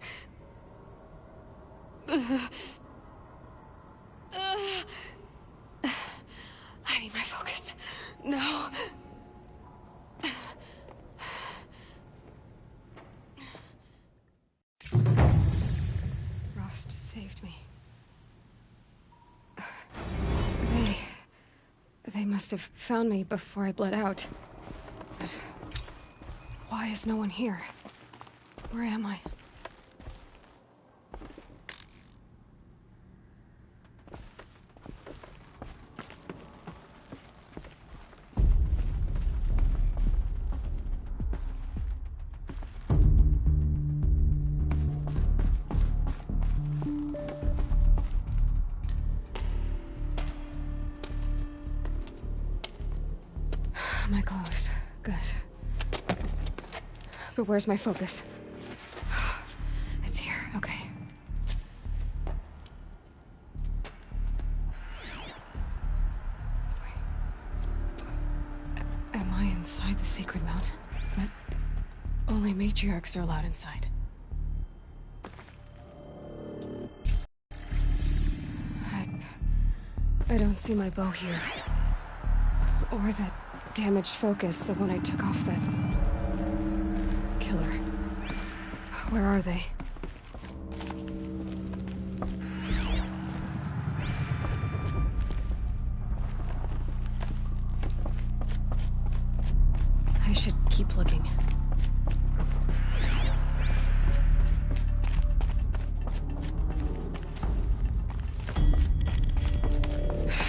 I need my focus. No. Rost saved me. They must have found me before I bled out. But why is no one here? Where am I? My clothes. Good. But where's my focus? It's here. Okay. Wait. Am I inside the sacred mountain? But only matriarchs are allowed inside. I don't see my bow here. Or that damaged focus, the one I took off that killer. Where are they? I should keep looking.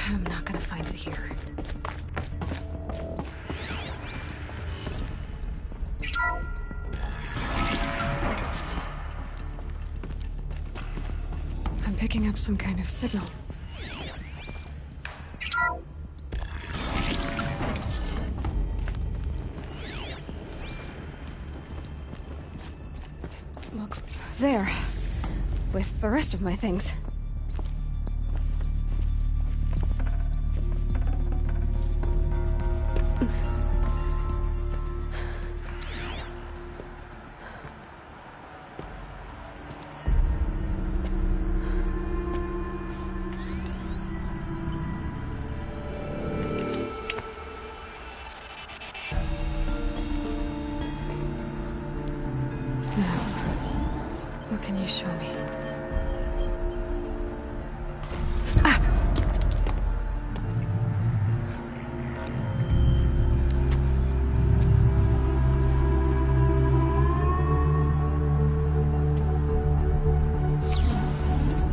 I'm not gonna find it here. I'm picking up some kind of signal. Looks there, with the rest of my things. What can you show me?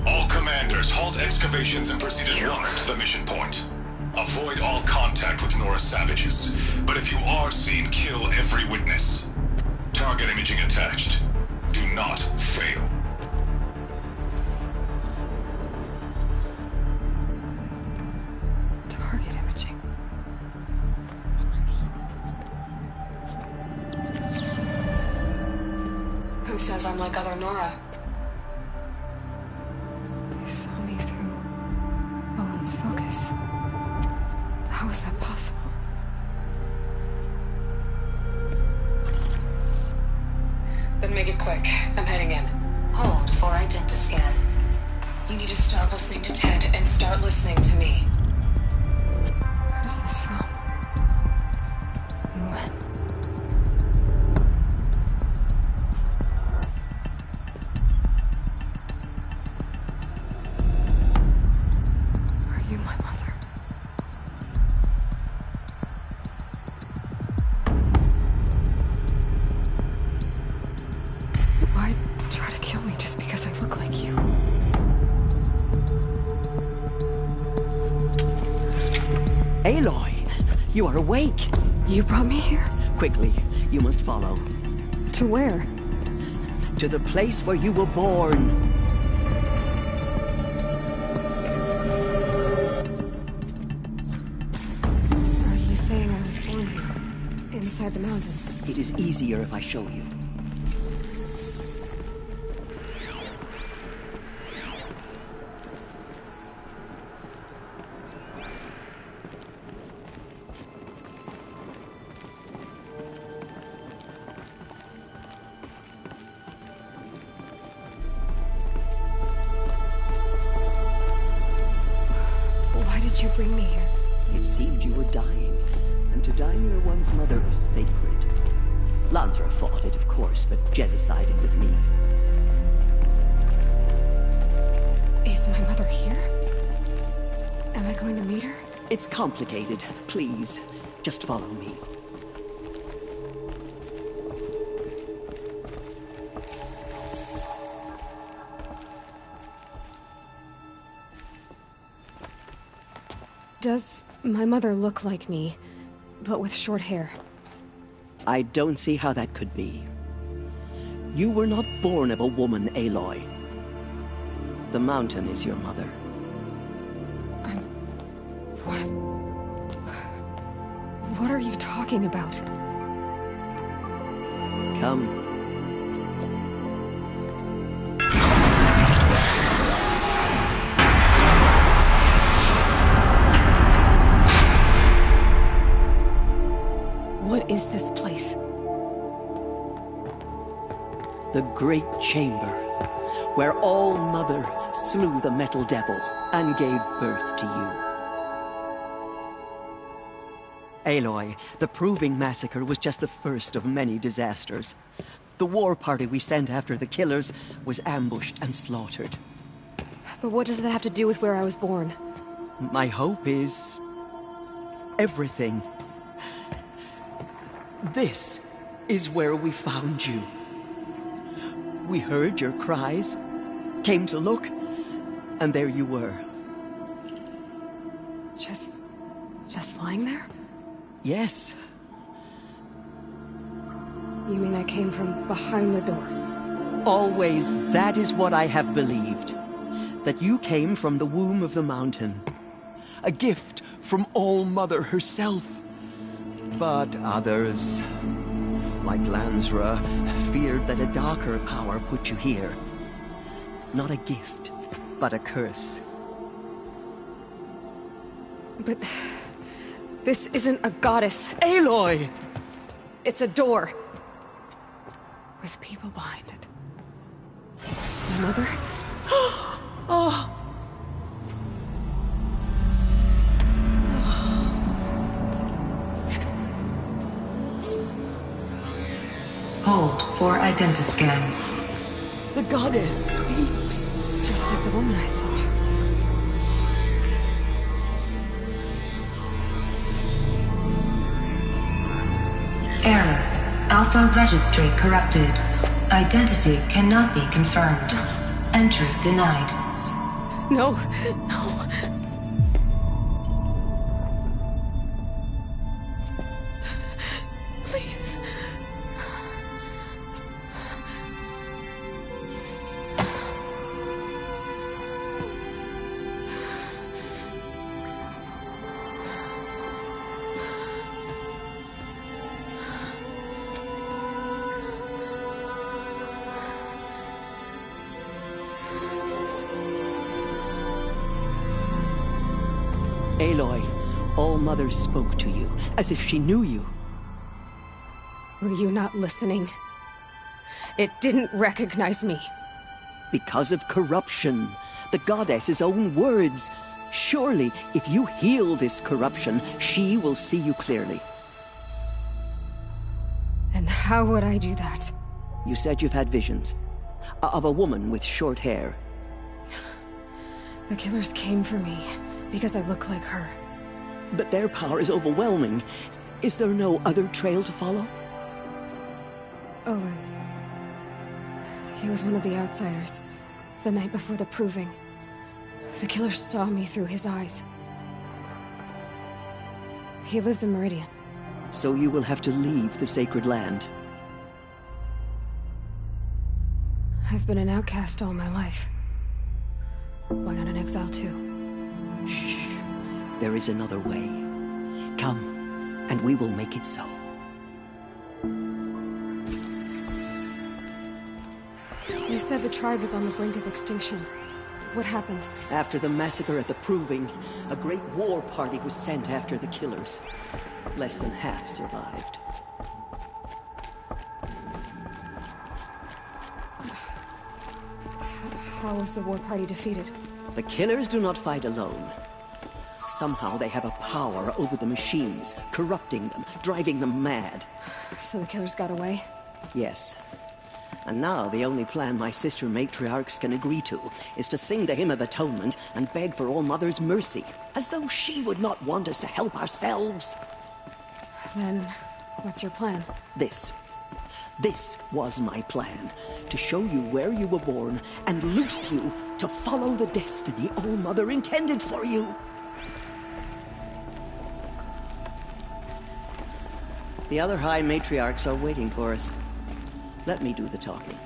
All commanders, halt excavations and proceed at once to the mission point. Avoid all contact with Nora savages, but if you are seen, kill every witness. Target imaging attached. Do not fail. Target imaging. Who says I'm like other Nora? They saw me through Owen's focus. How is that possible? Then make it quick. I'm heading in. Hold for identiscan. You need to stop listening to Ted and start listening to me. Where's this from? And when? Are you my mother? Why try to kill me just because I look like you? Aloy, you are awake. You brought me here? Quickly, you must follow. To where? To the place where you were born. Are you saying I was born here? Inside the mountains? It is easier if I show you. Why did you bring me here? It seemed you were dying, and to die near one's mother is sacred. Lansra fought it, of course, but Jezza sided with me. Is my mother here? Am I going to meet her? It's complicated. Please, just follow me. Does my mother look like me, but with short hair? I don't see how that could be. You were not born of a woman, Aloy. The mountain is your mother. What are you talking about? Come. What is this place? The Great Chamber, where All Mother slew the Metal Devil and gave birth to you. Aloy, the Proving Massacre was just the first of many disasters. The war party we sent after the killers was ambushed and slaughtered. But what does that have to do with where I was born? My hope is... everything. This is where we found you. We heard your cries, came to look, and there you were. Just lying there? Yes. You mean I came from behind the door? Always, that is what I have believed. That you came from the womb of the mountain. A gift from All-Mother herself. But others, like Lansra, feared that a darker power put you here. Not a gift, but a curse. But... this isn't a goddess. Aloy! It's a door. With people behind it. My mother? Oh! Hold for identiscan. The goddess speaks. Just like the woman I saw. Error. Alpha registry corrupted. Identity cannot be confirmed. Entry denied. No, no. Please. Aloy, All-Mother spoke to you, as if she knew you. Were you not listening? It didn't recognize me. Because of corruption. The goddess's own words. Surely, if you heal this corruption, she will see you clearly. And how would I do that? You said you've had visions. Of a woman with short hair. The killers came for me. Because I look like her. But their power is overwhelming. Is there no other trail to follow? Owen. He was one of the outsiders. The night before the Proving. The killer saw me through his eyes. He lives in Meridian. So you will have to leave the sacred land. I've been an outcast all my life. Why not an exile too? Shh. There is another way. Come, and we will make it so. You said the tribe was on the brink of extinction. What happened? After the massacre at the Proving, a great war party was sent after the killers. Less than half survived. How was the war party defeated? The killers do not fight alone. Somehow they have a power over the machines, corrupting them, driving them mad. So the killers got away? Yes. And now the only plan my sister matriarchs can agree to is to sing the Hymn of Atonement and beg for All-Mother's mercy, as though she would not want us to help ourselves. Then, what's your plan? This was my plan. To show you where you were born and loose you to follow the destiny All-Mother intended for you. The other High Matriarchs are waiting for us. Let me do the talking.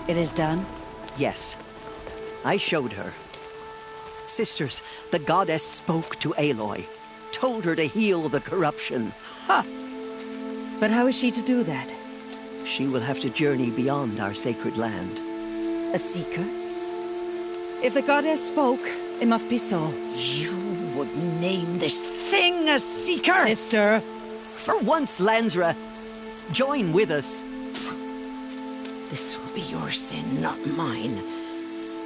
It is done? Yes. I showed her. Sisters, the goddess spoke to Aloy. Told her to heal the corruption. Ha! But how is she to do that? She will have to journey beyond our sacred land. A seeker? If the goddess spoke, it must be so. You would name this thing a seeker? Sister! For once, Lansra, Join with us. This will be your sin, not mine.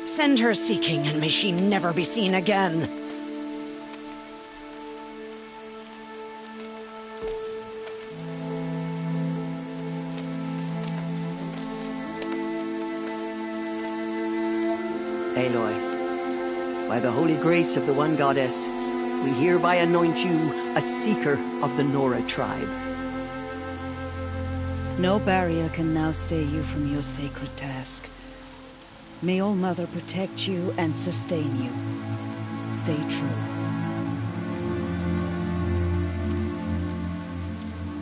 Send her seeking, and may she never be seen again. Aloy, by the holy grace of the One Goddess, we hereby anoint you a seeker of the Nora tribe. No barrier can now stay you from your sacred task. May All Mother protect you and sustain you. Stay true.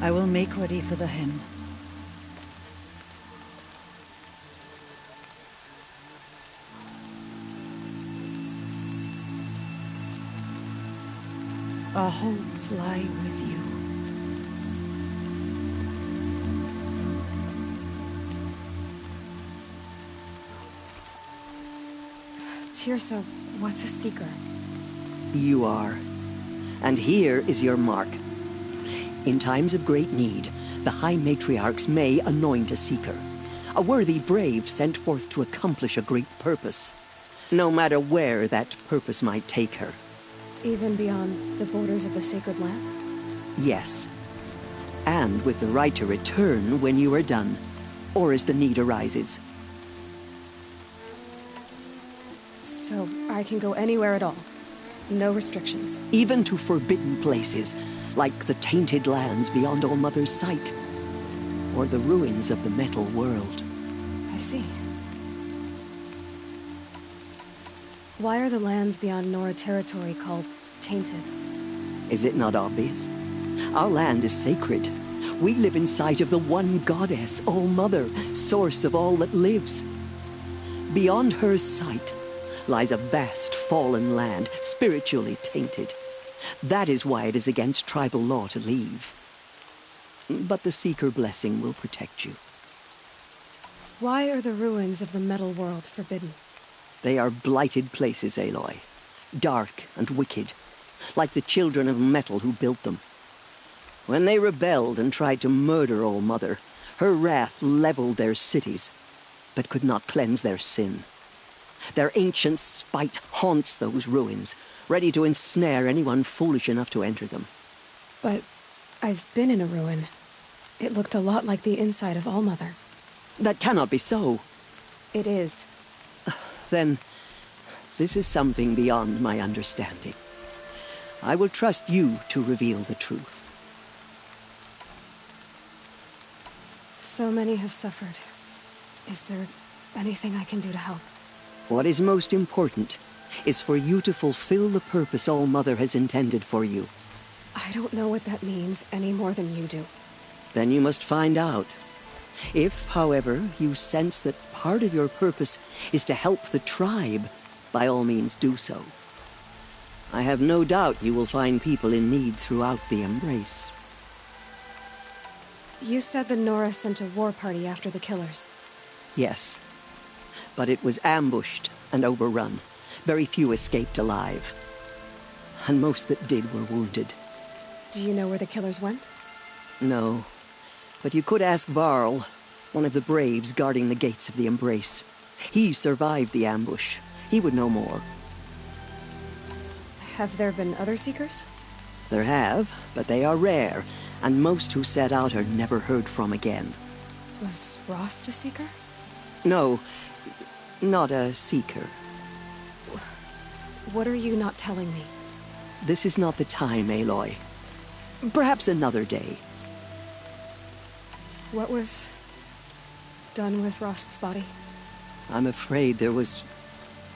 I will make ready for the hymn. Our hopes lie with you. Teersa, what's a seeker? You are. And here is your mark. In times of great need, the High Matriarchs may anoint a seeker. A worthy brave sent forth to accomplish a great purpose. No matter where that purpose might take her. Even beyond the borders of the sacred land? Yes. And with the right to return when you are done, or as the need arises. So I can go anywhere at all? No restrictions? Even to forbidden places, like the tainted lands beyond All Mother's sight. Or the ruins of the metal world. I see. Why are the lands beyond Nora territory called tainted? Is it not obvious? Our land is sacred. We live in sight of the One Goddess, All Mother, source of all that lives. Beyond her sight lies a vast fallen land, spiritually tainted. That is why it is against tribal law to leave. But the Seeker blessing will protect you. Why are the ruins of the metal world forbidden? They are blighted places, Aloy. Dark and wicked, like the children of metal who built them. When they rebelled and tried to murder All Mother, her wrath leveled their cities, but could not cleanse their sin. Their ancient spite haunts those ruins, ready to ensnare anyone foolish enough to enter them. But I've been in a ruin. It looked a lot like the inside of All Mother. That cannot be so. It is. Then, this is something beyond my understanding. I will trust you to reveal the truth. So many have suffered. Is there anything I can do to help? What is most important is for you to fulfill the purpose All Mother has intended for you. I don't know what that means any more than you do. Then you must find out. If, however, you sense that part of your purpose is to help the tribe, by all means do so. I have no doubt you will find people in need throughout the Embrace. You said the Nora sent a war party after the killers. Yes. But it was ambushed and overrun. Very few escaped alive. And most that did were wounded. Do you know where the killers went? No. But you could ask Varl, one of the braves guarding the gates of the Embrace. He survived the ambush. He would know more. Have there been other Seekers? There have, but they are rare, and most who set out are never heard from again. Was Rost a Seeker? No, not a Seeker. What are you not telling me? This is not the time, Aloy. Perhaps another day. What was done with Rost's body? I'm afraid there was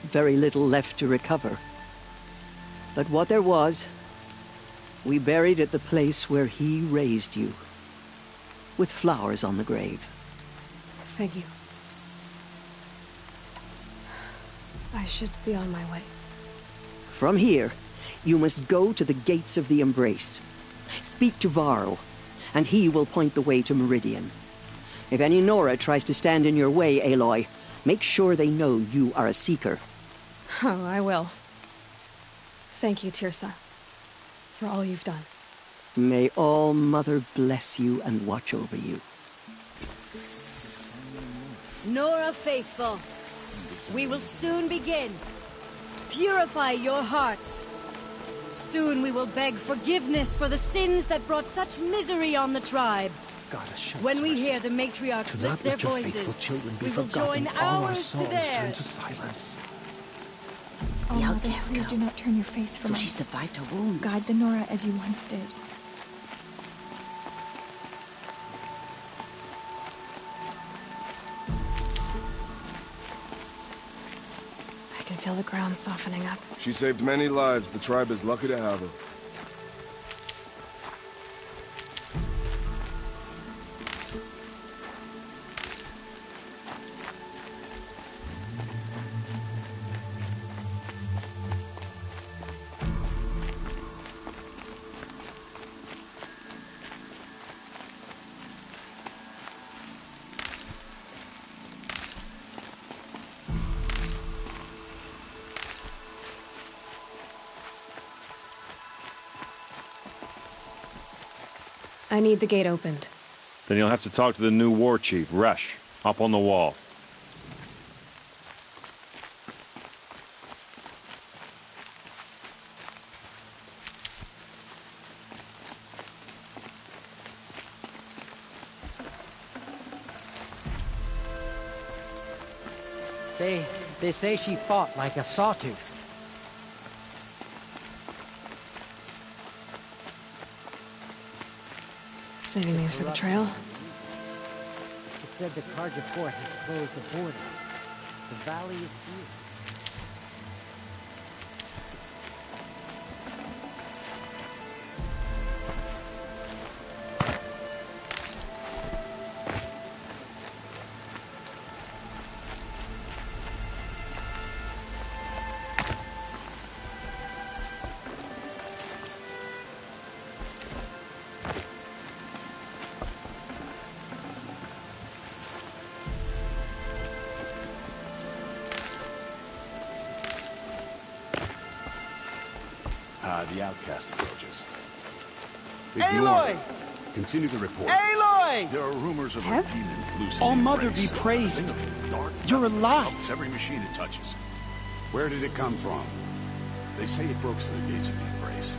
very little left to recover. But what there was, we buried at the place where he raised you, with flowers on the grave. Thank you. I should be on my way. From here, you must go to the gates of the Embrace. Speak to Varl, and he will point the way to Meridian. If any Nora tries to stand in your way, Aloy, make sure they know you are a Seeker. Oh, I will. Thank you, Teersa, for all you've done. May All Mother bless you and watch over you. Nora Faithful, we will soon begin. Purify your hearts. Soon we will beg forgiveness for the sins that brought such misery on the tribe. When we hear the matriarchs lift their voices, we will join ours to theirs. Silence. Oh, Mother, please do not turn your face from us. So she survived her wounds. Guide the Nora as you once did. I can feel the ground softening up. She saved many lives. The tribe is lucky to have her. I need the gate opened. Then you'll have to talk to the new war chief, Resh, up on the wall. They say she fought like a sawtooth. Saving these for the trail? It said the Karja fort has closed the border. The valley is sealed. The outcast approaches. Aloy! Continue the report. Aloy! There are rumors of Tev? a demon loose. All Mother be praised. You're alive. Every machine it touches. Where did it come from? They say it broke through the gates of the Embrace.